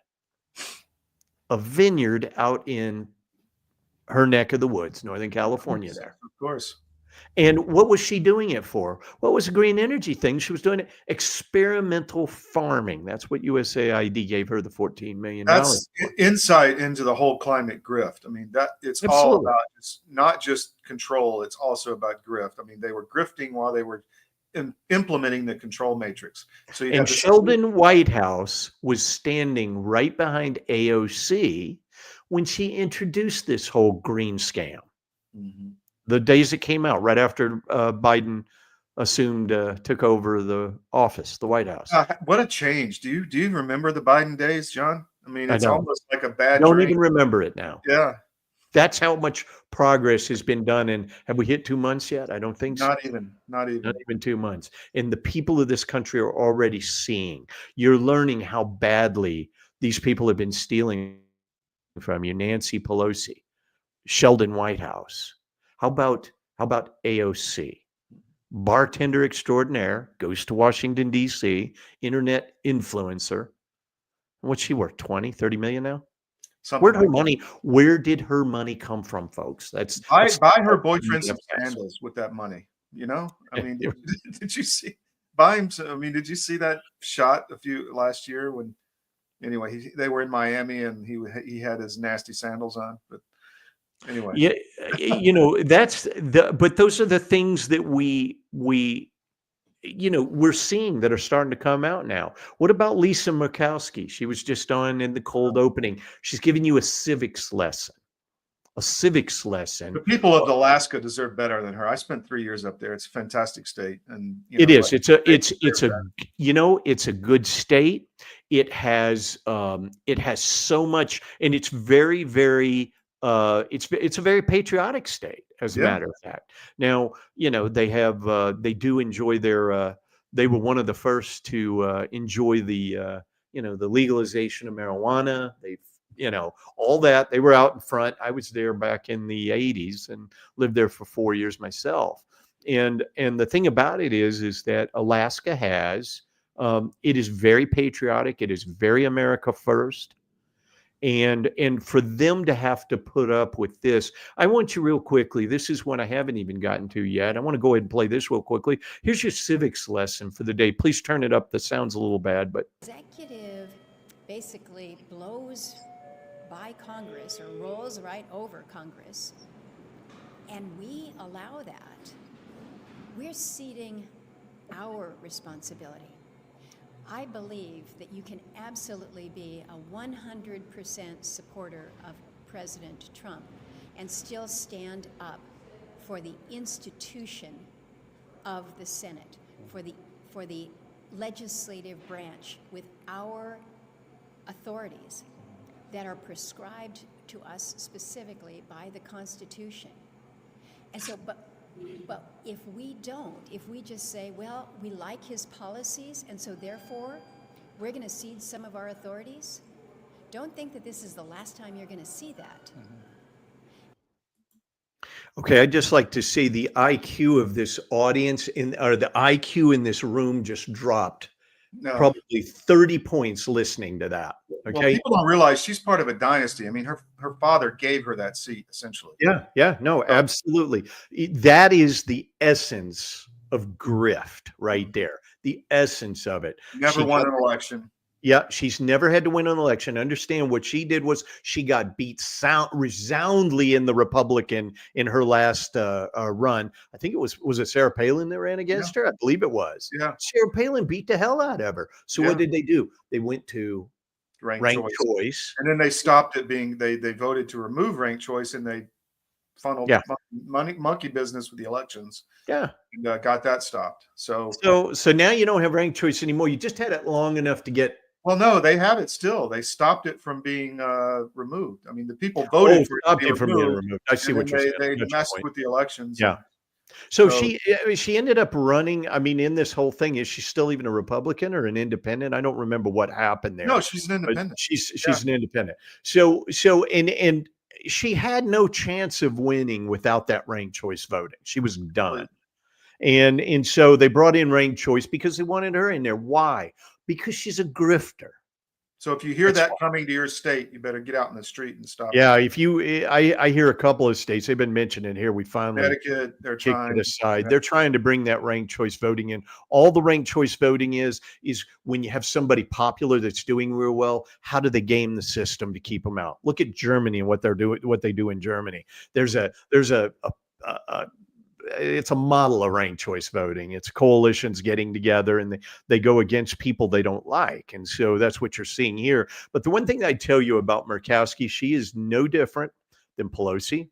out in her neck of the woods, Northern California there. Of course. And what was she doing it for? What was a green energy thing? She was doing experimental farming. That's what USAID gave her the $14 million. That's insight into the whole climate grift. I mean, that it's all about, it's not just control. It's also about grift. I mean, they were grifting while they were implementing the control matrix. So you and Sheldon Whitehouse was standing right behind AOC when she introduced this whole green scam. Mm-hmm. The days it came out, right after Biden took over the office, the White House. What a change! Do you remember the Biden days, John? I mean, it's almost like a bad. I don't even remember it now. Yeah, that's how much progress has been done. And have we hit 2 months yet? I don't think so. Not even 2 months. And the people of this country are already seeing. You're learning how badly these people have been stealing from you. Nancy Pelosi, Sheldon Whitehouse. How about AOC? Bartender extraordinaire, goes to Washington, D.C., internet influencer. What's she worth, 20, 30 million now? Where did her money come from, folks? Buy her boyfriend some sandals with that money. You know? I mean, did you see buy him some, I mean, did you see that shot last year when they were in Miami and he had his nasty sandals on, but anyway. Yeah, but those are the things that we're seeing that are starting to come out now. What about Lisa Murkowski? She was just on in the cold opening. She's giving you a civics lesson. The people of Alaska deserve better than her. I spent 3 years up there. It's a fantastic state, and it's a good state. It has so much, and it's very, very. It's a very patriotic state, as a matter of fact. Now, they do enjoy they were one of the first to enjoy the legalization of marijuana. All that. They were out in front. I was there back in the 80s and lived there for 4 years myself. And the thing about it is that Alaska has, it is very patriotic. It is very America first. And for them to have to put up with this, I want you real quickly. This is one I haven't even gotten to yet. I want to go ahead and play this real quickly. Here's your civics lesson for the day. Please turn it up. The sound's a little bad, but executive basically blows by Congress or rolls right over Congress, and we allow that. We're ceding our responsibility. I believe that you can absolutely be a 100% supporter of President Trump and still stand up for the institution of the Senate, for the legislative branch with our authorities that are prescribed to us specifically by the Constitution. And so, but if we don't, if we just say, well, we like his policies, and so therefore we're going to cede some of our authorities, don't think that this is the last time you're going to see that. Okay, I'd just like to say the IQ of this audience or the IQ in this room just dropped. No. Probably 30 points listening to that. Okay. Well, people don't realize she's part of a dynasty. I mean, her father gave her that seat, essentially. Yeah, no, absolutely. That is the essence of grift right there. The essence of it. Never won an election. Yeah, she's never had to win an election. Understand what she did was she got beat resoundly in the Republican in her last run. I think it was it Sarah Palin that ran against her? I believe it was. Yeah. Sarah Palin beat the hell out of her. So what did they do? They went to ranked choice. And then they stopped it being, they voted to remove ranked choice, and they funneled monkey business with the elections. Yeah. And got that stopped. So now you don't have ranked choice anymore. You just had it long enough to get. Well, no, they have it still. They stopped it from being removed. I mean, the people voted for it to be removed. I see what you're saying. They messed with the elections. Yeah. So she ended up running. I mean, in this whole thing, is she still even a Republican or an independent? I don't remember what happened there. No, she's an independent. She's an independent. So and she had no chance of winning without that ranked choice voting. She was done. And so they brought in ranked choice because they wanted her in there. Why? Because she's a grifter. So if you hear that coming to your state, you better get out in the street and stop. Yeah, if you, I hear a couple of states, they've been mentioning here. We finally Connecticut, they're kicked trying. it aside. They're trying to bring that ranked choice voting in. All the ranked choice voting is when you have somebody popular that's doing real well. How do they game the system to keep them out? Look at Germany and what they're doing. What they do in Germany. There's a it's a model of ranked choice voting. It's coalitions getting together and they go against people they don't like. And so that's what you're seeing here. But the one thing I tell you about Murkowski, she is no different than Pelosi.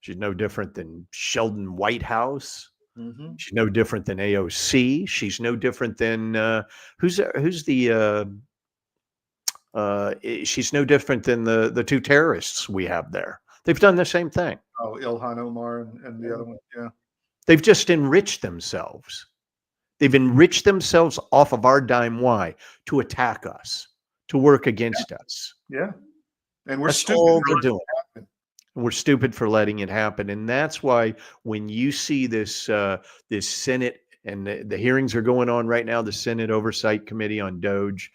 She's no different than Sheldon Whitehouse. Mm-hmm. She's no different than AOC. She's no different than she's no different than the two terrorists we have there. They've done the same thing. Oh, Ilhan Omar and the other one. Yeah. They've just enriched themselves. They've enriched themselves off of our dime. Why? To attack us, to work against us. Yeah. And we're That's stupid. all they're doing. We're stupid for letting it happen. And that's why when you see this this Senate, and the hearings are going on right now, the Senate Oversight Committee on Doge,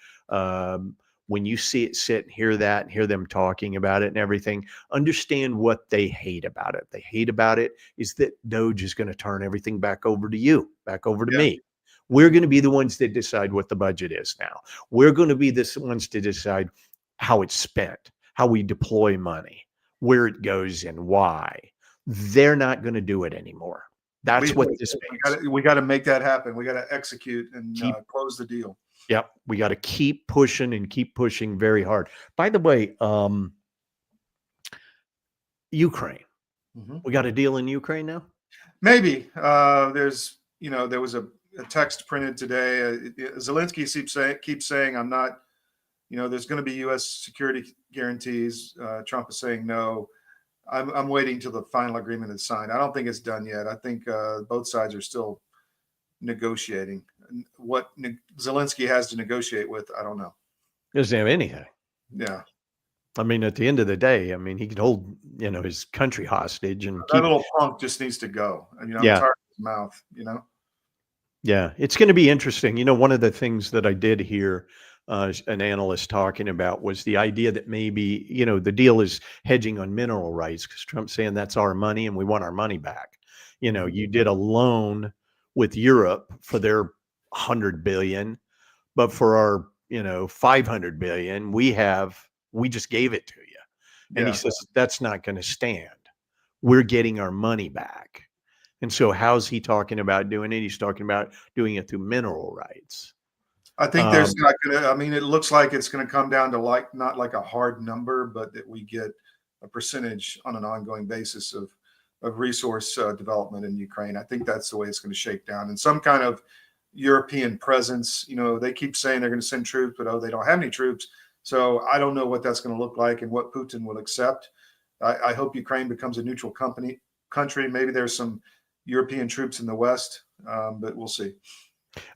when you see it sit and hear that and hear them talking about it and everything, understand what they hate about it. They hate about it is that Doge is going to turn everything back over to you, back over to me. We're going to be the ones that decide what the budget is now. We're going to be the ones to decide how it's spent, how we deploy money, where it goes and why. They're not going to do it anymore. That's what this means. We got to make that happen. We got to execute and close the deal. Yep. We got to keep pushing and keep pushing very hard. By the way, Ukraine. Mm-hmm. We got a deal in Ukraine now? Maybe. There was a text printed today. Zelensky keeps saying, I'm not, there's going to be U.S. security guarantees. Trump is saying no. I'm waiting till the final agreement is signed. I don't think it's done yet. I think both sides are still negotiating. What Zelensky has to negotiate with, I don't know. Doesn't have anything. Yeah. I mean, at the end of the day, I mean, he could hold, his country hostage and that little punk just needs to go. I'm tired of his mouth, Yeah, it's going to be interesting. One of the things that I did hear an analyst talking about was the idea that maybe, the deal is hedging on mineral rights because Trump's saying that's our money and we want our money back. You did a loan with Europe for their 100 billion, but for our, 500 billion, we just gave it to you. And he says, that's not going to stand. We're getting our money back. And so how's he talking about doing it? He's talking about doing it through mineral rights. I think there's not going to, it looks like it's going to come down to not like a hard number, but that we get a percentage on an ongoing basis of resource development in Ukraine. I think that's the way it's going to shake down. And some kind of European presence, they keep saying they're going to send troops, but they don't have any troops. So I don't know what that's going to look like and what Putin will accept. I hope Ukraine becomes a neutral country. Maybe there's some European troops in the West, but we'll see.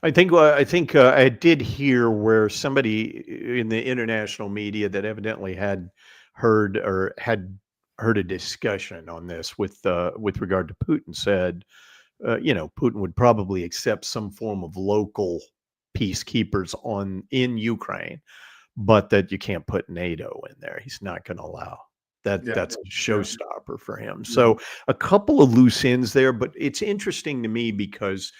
I think I did hear where somebody in the international media that evidently had heard a discussion on this with regard to Putin said, Putin would probably accept some form of local peacekeepers in Ukraine, but that you can't put NATO in there. He's not going to allow that. That's a showstopper for him. So a couple of loose ends there, but it's interesting to me because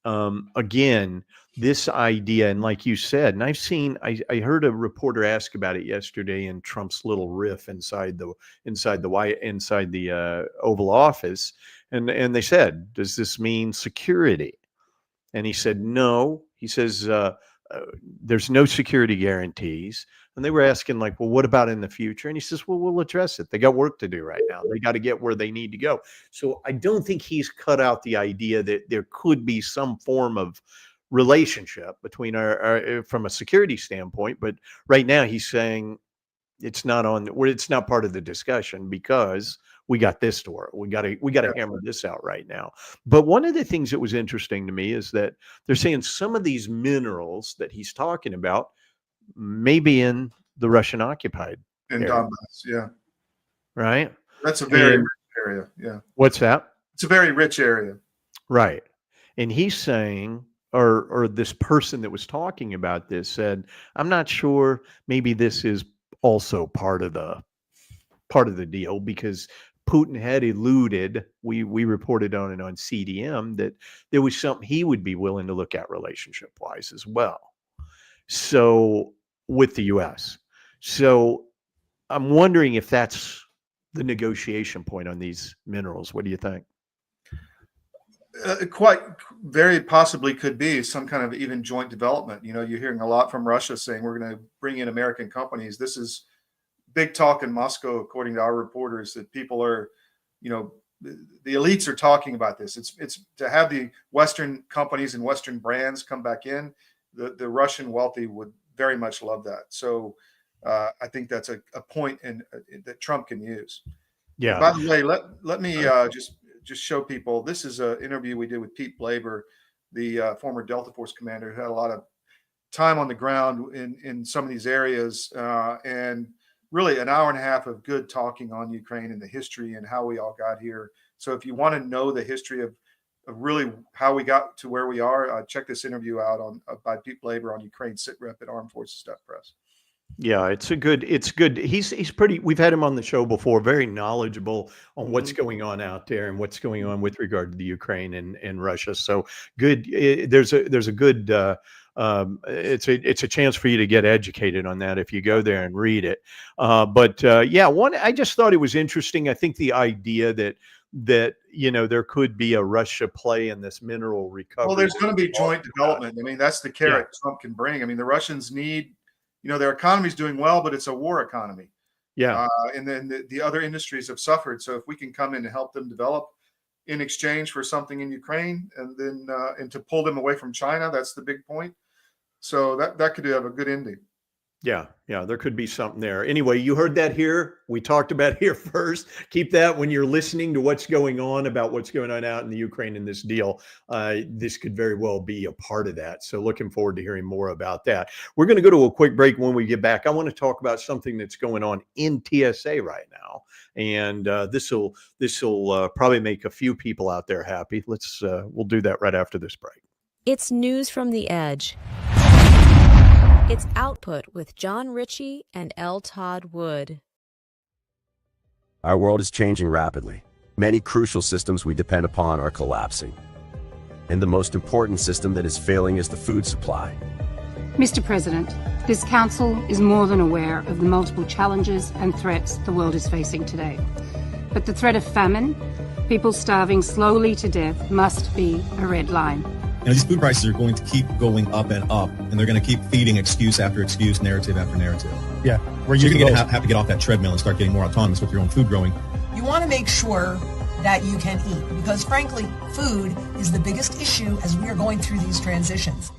again, this idea, and like you said, and I heard a reporter ask about it yesterday in Trump's little riff inside the Oval Office, and they said, "Does this mean security?" And he said, "No." He says, "There's no security guarantees." And they were asking, like, well, what about in the future? And he says, well, we'll address it. They got work to do right now. They got to get where they need to go. So I don't think he's cut out the idea that there could be some form of relationship between our from a security standpoint. But right now he's saying it's not part of the discussion because we got this to work. We got to hammer this out right now. But one of the things that was interesting to me is that they're saying some of these minerals that he's talking about maybe in the Russian occupied in area. Donbass, yeah. right? That's a very And rich area. Yeah. what's that? It's a very rich area. Right. And he's saying, or this person that was talking about this said, I'm not sure, maybe this is also part of the deal, because Putin had alluded, we reported on it on CDM, that there was something he would be willing to look at relationship wise as well. So with the US. So I'm wondering if that's the negotiation point on these minerals. What do you think? Quite very possibly could be some kind of even joint development. You know, you're hearing a lot from Russia saying we're going to bring in American companies. This is big talk in Moscow, according to our reporters, that people are, you know, the elites are talking about this. It's to have the Western companies and Western brands come back in. The Russian wealthy would very much love that. So I think that's a point that Trump can use. Yeah. By the way, let me just show people. This is an interview we did with Pete Blaber, the former Delta Force commander, who had a lot of time on the ground in some of these areas, and really an hour and a half of good talking on Ukraine and the history and how we all got here. So if you want to know the history of really how we got to where we are, check this interview out by Pete Blaber on Ukraine Sit Rep at Armed Forces Press. Yeah, it's good. He's pretty, we've had him on the show before, very knowledgeable on what's going on out there and what's going on with regard to the Ukraine and Russia. So good. There's a good, it's a chance for you to get educated on that if you go there and read it. I just thought it was interesting. I think the idea that there could be a Russia play in this mineral recovery. Well, there's going to be joint development. I mean, that's the carrot Trump can bring. I mean, the Russians need, their economy's doing well, but it's a war economy. Yeah. And then the other industries have suffered. So if we can come in and help them develop in exchange for something in Ukraine, and then and to pull them away from China, that's the big point. So that could have a good ending. Yeah, there could be something there. Anyway, you heard that here. We talked about here first. Keep that when you're listening to what's going on out in the Ukraine in this deal. This could very well be a part of that. So looking forward to hearing more about that. We're going to go to a quick break. When we get back, I want to talk about something that's going on in TSA right now. And this will probably make a few people out there happy. We'll do that right after this break. It's News from the Edge. It's Output with John Ritchie and L. Todd Wood. Our world is changing rapidly. Many crucial systems we depend upon are collapsing. And the most important system that is failing is the food supply. Mr. President, this Council is more than aware of the multiple challenges and threats the world is facing today. But the threat of famine, people starving slowly to death, must be a red line. These food prices are going to keep going up, and they're going to keep feeding excuse after excuse, narrative after narrative. Yeah. Where you're going to have to get off that treadmill and start getting more autonomous with your own food growing. You want to make sure that you can eat, because frankly, food is the biggest issue as we are going through these transitions.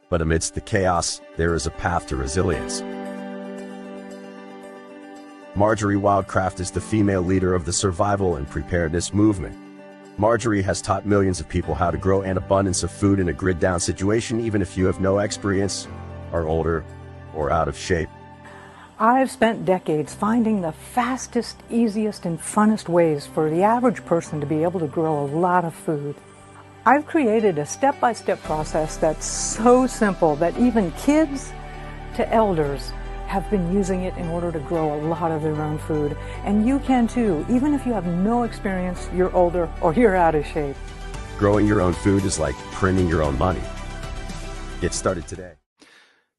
But amidst the chaos, there is a path to resilience. Marjorie Wildcraft is the female leader of the survival and preparedness movement. Marjorie has taught millions of people how to grow an abundance of food in a grid-down situation, even if you have no experience, are older, or out of shape. I've spent decades finding the fastest, easiest, and funnest ways for the average person to be able to grow a lot of food. I've created a step-by-step process that's so simple that even kids to elders have been using it in order to grow a lot of their own food. And you can too, even if you have no experience, you're older, or you're out of shape. Growing your own food is like printing your own money. Get started today.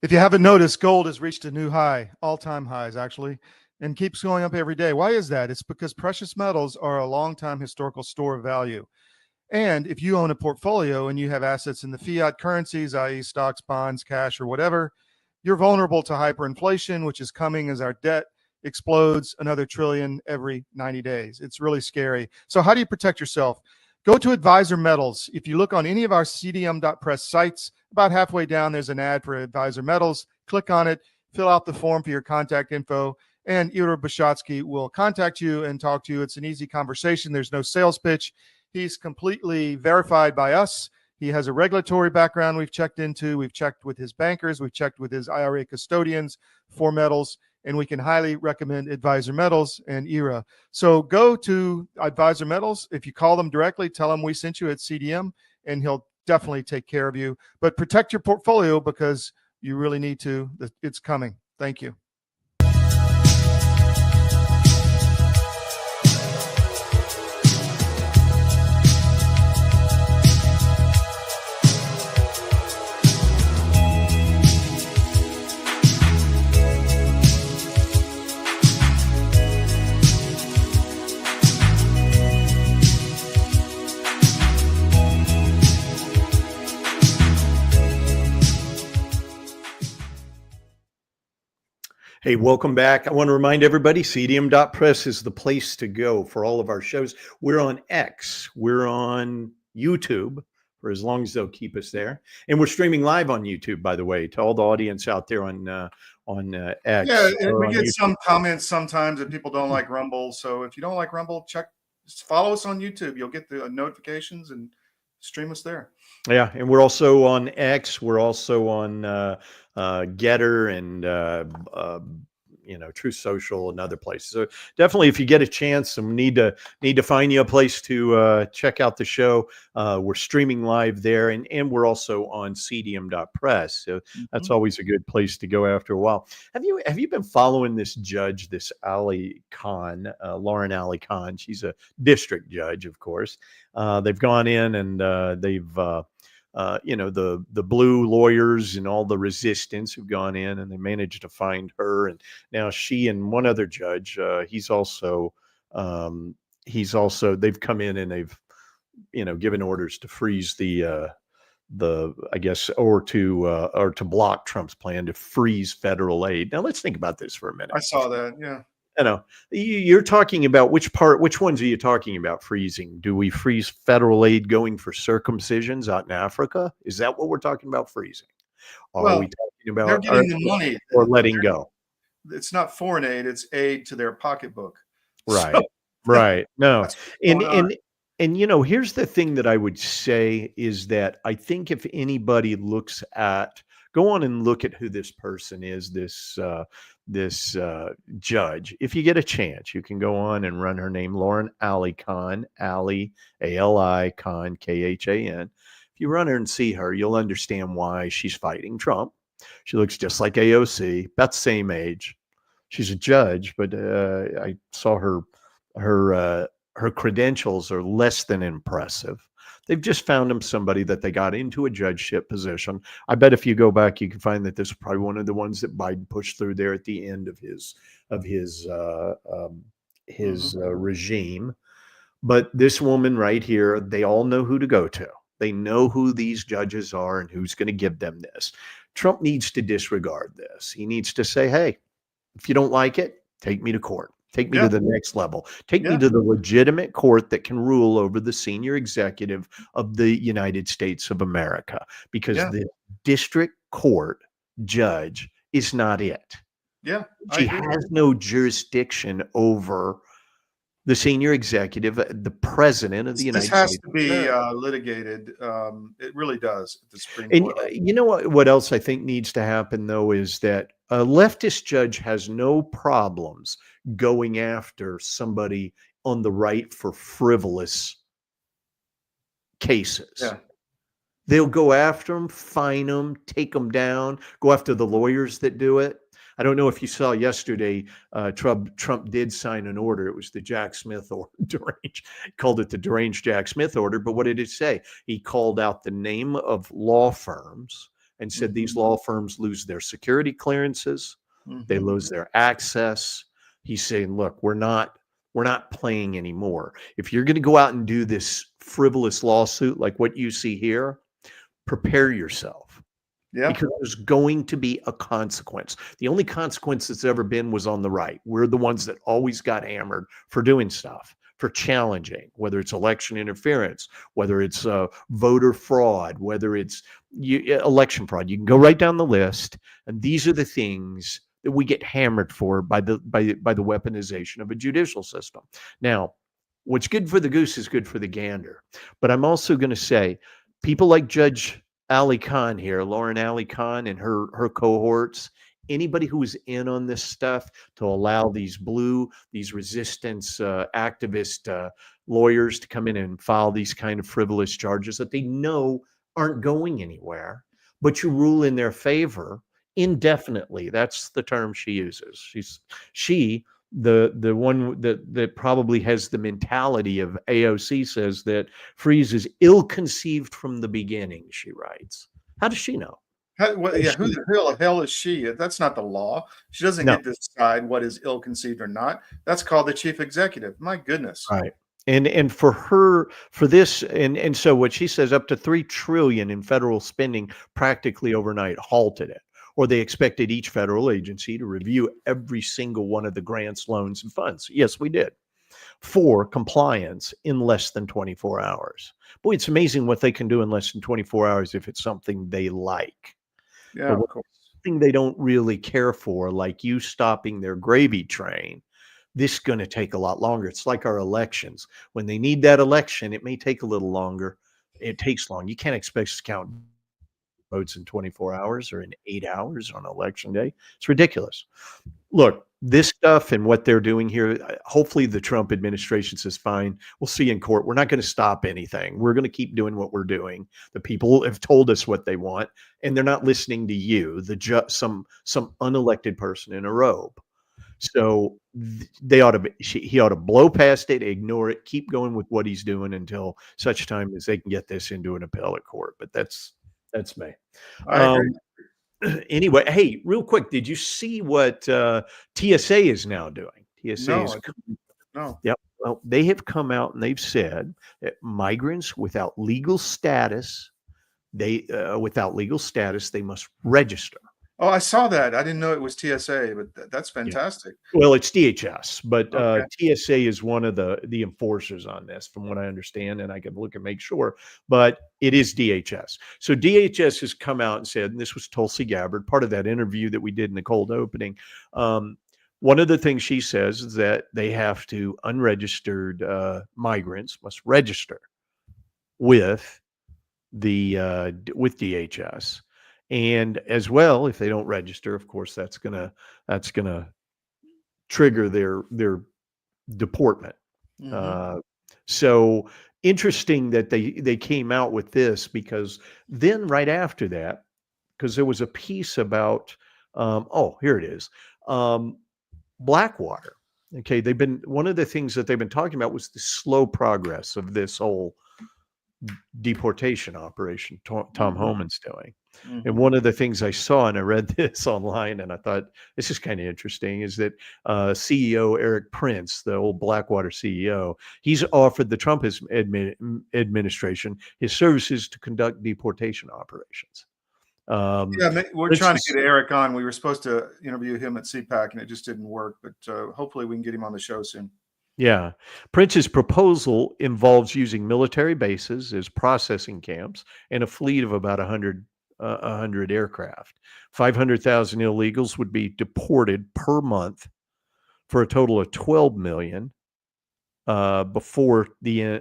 If you haven't noticed, gold has reached a new high, all-time highs actually, and keeps going up every day. Why is that? It's because precious metals are a long-time historical store of value. And if you own a portfolio and you have assets in the fiat currencies, i.e. stocks, bonds, cash, or whatever, you're vulnerable to hyperinflation, which is coming as our debt explodes another trillion every 90 days. It's really scary. So how do you protect yourself? Go to Advisor Metals. If you look on any of our cdm.press sites, about halfway down, there's an ad for Advisor Metals. Click on it, fill out the form for your contact info, and Igor Bishotsky will contact you and talk to you. It's an easy conversation. There's no sales pitch. He's completely verified by us. He has a regulatory background we've checked into. We've checked with his bankers. We've checked with his IRA custodians for metals. and we can highly recommend Advisor Metals and ERA. So go to Advisor Metals. If you call them directly, tell them we sent you at CDM, and he'll definitely take care of you. But protect your portfolio because you really need to. It's coming. Thank you. Hey, welcome back. I want to remind everybody, cdm.press is the place to go for all of our shows. We're on X. We're on YouTube for as long as they'll keep us there. And we're streaming live on YouTube, by the way, to all the audience out there on X. Yeah, and or we on get YouTube. some comments sometimes that people don't like Rumble. So if you don't like Rumble, follow us on YouTube. You'll get the notifications and stream us there. Yeah, and we're also on X. We're also on Getter and Truth Social and other places. So definitely, if you get a chance and need to find you a place to check out the show, we're streaming live there, and we're also on cdm.press. So that's always a good place to go after a while. Have you been following this judge, this Ali Khan, Lauren Ali Khan? She's a district judge, of course. They've gone in and they've the blue lawyers and all the resistance have gone in, and they managed to find her. And now she and one other judge, he's also they've come in and they've given orders to freeze the I guess or to block Trump's plan to freeze federal aid. Now let's think about this for a minute. I saw that. Yeah. You're talking about which ones are you talking about freezing? Do we freeze federal aid going for circumcisions out in Africa? Is that what we're talking about freezing? Or are we talking about they're getting the money or letting go? It's not foreign aid; it's aid to their pocketbook. Right, So, right. No, and here's the thing that I would say is that I think if anybody looks at, go on and look at who this person is, this judge. If you get a chance, you can go on and run her name, Lauren Ali Khan, Ali, A-L-I, Khan, K-H-A-N. If you run her and see her, you'll understand why she's fighting Trump. She looks just like AOC, about the same age. She's a judge, but I saw her credentials are less than impressive. They've just found him somebody that they got into a judgeship position. I bet if you go back, you can find that this is probably one of the ones that Biden pushed through there at the end of his regime. But this woman right here, they all know who to go to. They know who these judges are and who's going to give them this. Trump needs to disregard this. He needs to say, hey, if you don't like it, take me to court. Take me to the next level. Take me to the legitimate court that can rule over the senior executive of the United States of America, because the district court judge is not it. Yeah. She has no jurisdiction over the senior executive, the president of the United States. This has to be litigated. It really does at the Supreme Court. And you know what else I think needs to happen, though, is that a leftist judge has no problems going after somebody on the right for frivolous cases. Yeah. They'll go after them, fine them, take them down, go after the lawyers that do it. I don't know if you saw yesterday, Trump did sign an order. It was the Jack Smith order, called it the deranged Jack Smith order. But what did it say? He called out the name of law firms and said these law firms lose their security clearances. They lose their access. He's saying, look, we're not playing anymore. If you're going to go out and do this frivolous lawsuit like what you see here, prepare yourself. Yeah. Because there's going to be a consequence. The only consequence that's ever been was on the right. We're the ones that always got hammered for doing stuff, for challenging, whether it's election interference, whether it's voter fraud, whether it's election fraud. You can go right down the list, and these are the things that we get hammered for by the weaponization of a judicial system. Now, what's good for the goose is good for the gander. But I'm also going to say, people like Judge Ali Khan here, Lauren Ali Khan and her cohorts, anybody who is in on this stuff to allow these resistance activist lawyers to come in and file these kind of frivolous charges that they know aren't going anywhere, but you rule in their favor indefinitely. That's the term she uses. The one that probably has the mentality of AOC, says that Freeze is ill-conceived from the beginning, she writes. How does she know? Who the hell is she? That's not the law. She doesn't get to decide what is ill-conceived or not. That's called the chief executive. My goodness. Right. And for this, and so what she says, up to $3 trillion in federal spending practically overnight halted it. Or they expected each federal agency to review every single one of the grants, loans, and funds. Yes, we did. For compliance in less than 24 hours. Boy, it's amazing what they can do in less than 24 hours if it's something they like. Yeah, of course. Something they don't really care for, like you stopping their gravy train, this is going to take a lot longer. It's like our elections. When they need that election, it may take a little longer. It takes long. You can't expect to count votes in 24 hours or in 8 hours on election day. It's ridiculous. Look, this stuff and what they're doing here, hopefully the Trump administration says, fine, we'll see in court. We're not going to stop anything. We're going to keep doing what we're doing. The people have told us what they want, and they're not listening to you, some unelected person in a robe. So he ought to blow past it, ignore it, keep going with what he's doing until such time as they can get this into an appellate court. But that's me. I agree. Anyway, hey, real quick, did you see what TSA is now doing? No. Yep. Well, they have come out and they've said that migrants without legal status, they must register. Oh, I saw that. I didn't know it was TSA, but that's fantastic. Yeah. Well, it's DHS, but Okay. TSA is one of the enforcers on this, from what I understand, and I can look and make sure, but it is DHS. So DHS has come out and said, and this was Tulsi Gabbard, part of that interview that we did in the cold opening. One of the things she says is that they have to, unregistered migrants must register with DHS. And as well, if they don't register, of course, that's gonna trigger their deportment. Mhm. So interesting that they came out with this, because then right after that, because there was a piece about here it is, Blackwater. Okay, one of the things that they've been talking about was the slow progress of this whole deportation operation Tom Homan's doing. And one of the things I saw, and I read this online, and I thought this is kind of interesting, is that CEO Eric Prince, the old Blackwater CEO, he's offered the Trump administration his services to conduct deportation operations. We're trying to get Eric on. We were supposed to interview him at CPAC, and it just didn't work. But hopefully, we can get him on the show soon. Yeah. Prince's proposal involves using military bases as processing camps and a fleet of about 100 aircraft. 500,000 illegals would be deported per month for a total of 12 million before the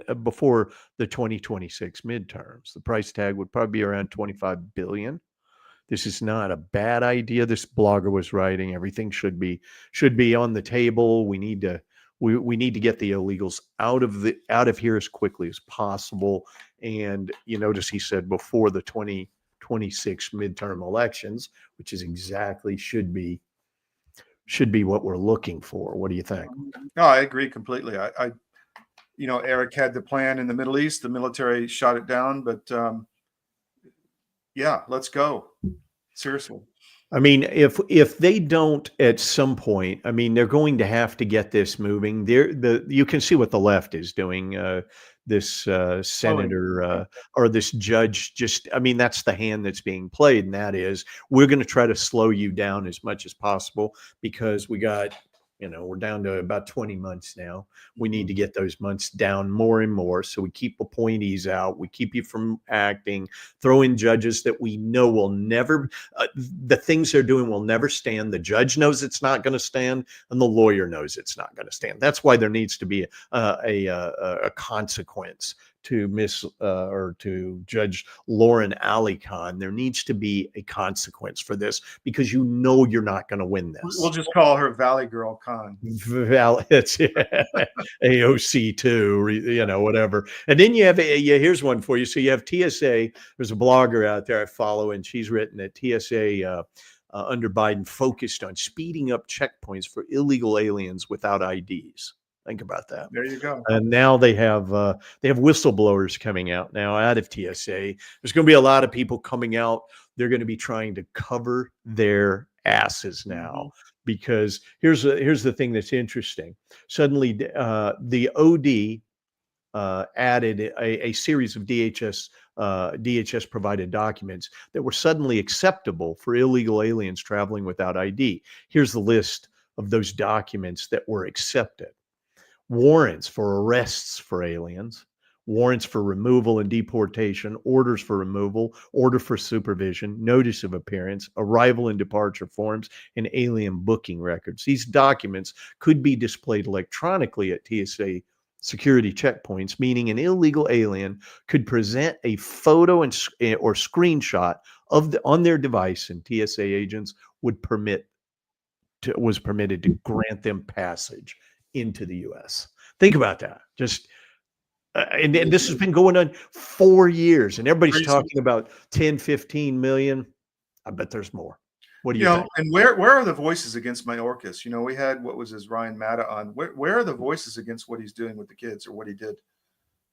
2026 midterms. The price tag would probably be around 25 billion. This is not a bad idea. This blogger was writing, everything should be on the table. We need to get the illegals out of here as quickly as possible. And you notice he said before the 2026 midterm elections, which is exactly should be what we're looking for. What do you think? No, I agree completely. Eric had the plan in the Middle East. The military shot it down, but yeah, let's go. Seriously. I mean, if they don't at some point, I mean, they're going to have to get this moving. You can see what the left is doing. This senator or this judge, that's the hand that's being played, and that is, we're going to try to slow you down as much as possible, because we got, we're down to about 20 months now. We need to get those months down more and more. So we keep appointees out. We keep you from acting, throw in judges that we know will never, the things they're doing will never stand. The judge knows it's not going to stand, and the lawyer knows it's not going to stand. That's why there needs to be a consequence Miss or to Judge Lauren Ali Khan. There needs to be a consequence for this because you're not going to win this. We'll just call her Valley Girl Khan. It's AOC too, whatever. And then you have here's one for you. So you have TSA. There's a blogger out there I follow, and she's written that TSA under Biden focused on speeding up checkpoints for illegal aliens without IDs. Think about that. There you go. And now they have whistleblowers coming out now out of TSA. There's going to be a lot of people coming out. They're going to be trying to cover their asses now because here's the thing that's interesting. Suddenly, the OD added a series of DHS provided documents that were suddenly acceptable for illegal aliens traveling without ID. Here's the list of those documents that were accepted. Warrants for arrests for aliens, warrants for removal and deportation, orders for removal, order for supervision, notice of appearance, arrival and departure forms, and alien booking records. These documents could be displayed electronically at TSA security checkpoints, meaning an illegal alien could present a photo or screenshot on their device, and TSA agents was permitted to grant them passage into the U.S. Think about that. Just and this has been going on 4 years, and everybody's talking about 10, 15 million. I bet there's more. What do you think? And where are the voices against Mayorkas? We had what was his Ryan Matta on. Where are the voices against what he's doing with the kids or what he did?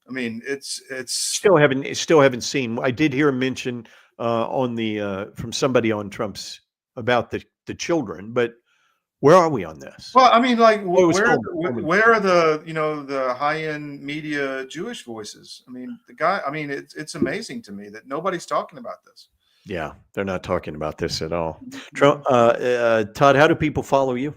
I mean, it's still haven't seen. I did hear a mention on the from somebody on Trump's about the children, but where are we on this? Well, I mean, like where are the the high-end media Jewish voices? I mean, it's amazing to me that nobody's talking about this. Yeah, they're not talking about this at all. Trump, Todd, how do people follow you?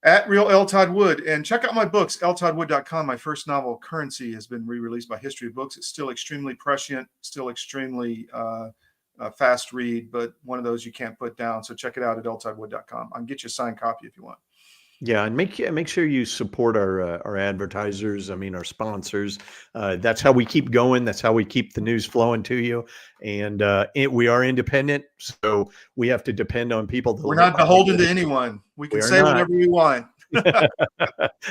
At Real L. Todd Wood. And check out my books, ltoddwood.com. My first novel, Currency, has been re-released by History of Books. It's still extremely prescient, still extremely fast read, but one of those you can't put down. So check it out at ltoddwood.com. I can get you a signed copy if you want. Yeah, and make sure you support our advertisers. I mean, our sponsors. That's how we keep going. That's how we keep the news flowing to you. And we are independent, so we have to depend on people. We're not beholden to anyone. We can say whatever we want.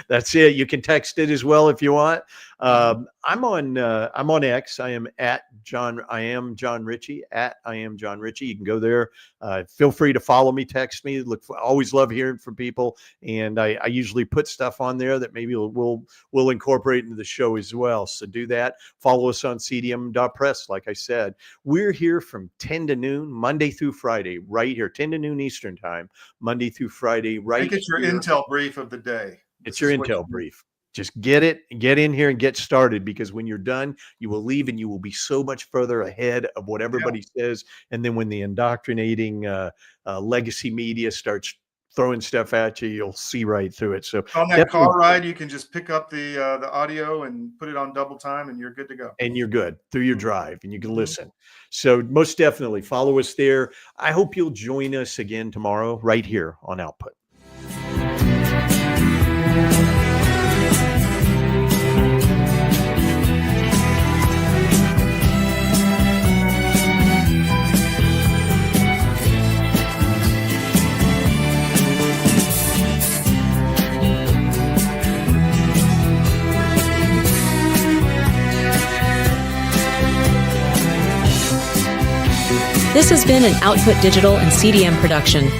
That's it. You can text it as well if you want. I'm on X. I am John Ritchie at I am John Ritchie. You can go there. Feel free to follow me, text me. Always love hearing from people, and I usually put stuff on there that maybe we'll incorporate into the show as well. So do that. Follow us on cdm.press. Like I said, we're here from 10 to noon, Monday through Friday, right here, 10 to noon Eastern time, Monday through Friday, right. I think it's your intel brief of the day. It's your intel brief. Just get in here and get started, because when you're done, you will leave and you will be so much further ahead of what everybody says. And then when the indoctrinating legacy media starts throwing stuff at you, you'll see right through it. So on that car ride, you can just pick up the audio and put it on double time, and you're good to go. And you're good through your drive, and you can listen. So most definitely follow us there. I hope you'll join us again tomorrow right here on Output. This has been an Output Digital and CDM production.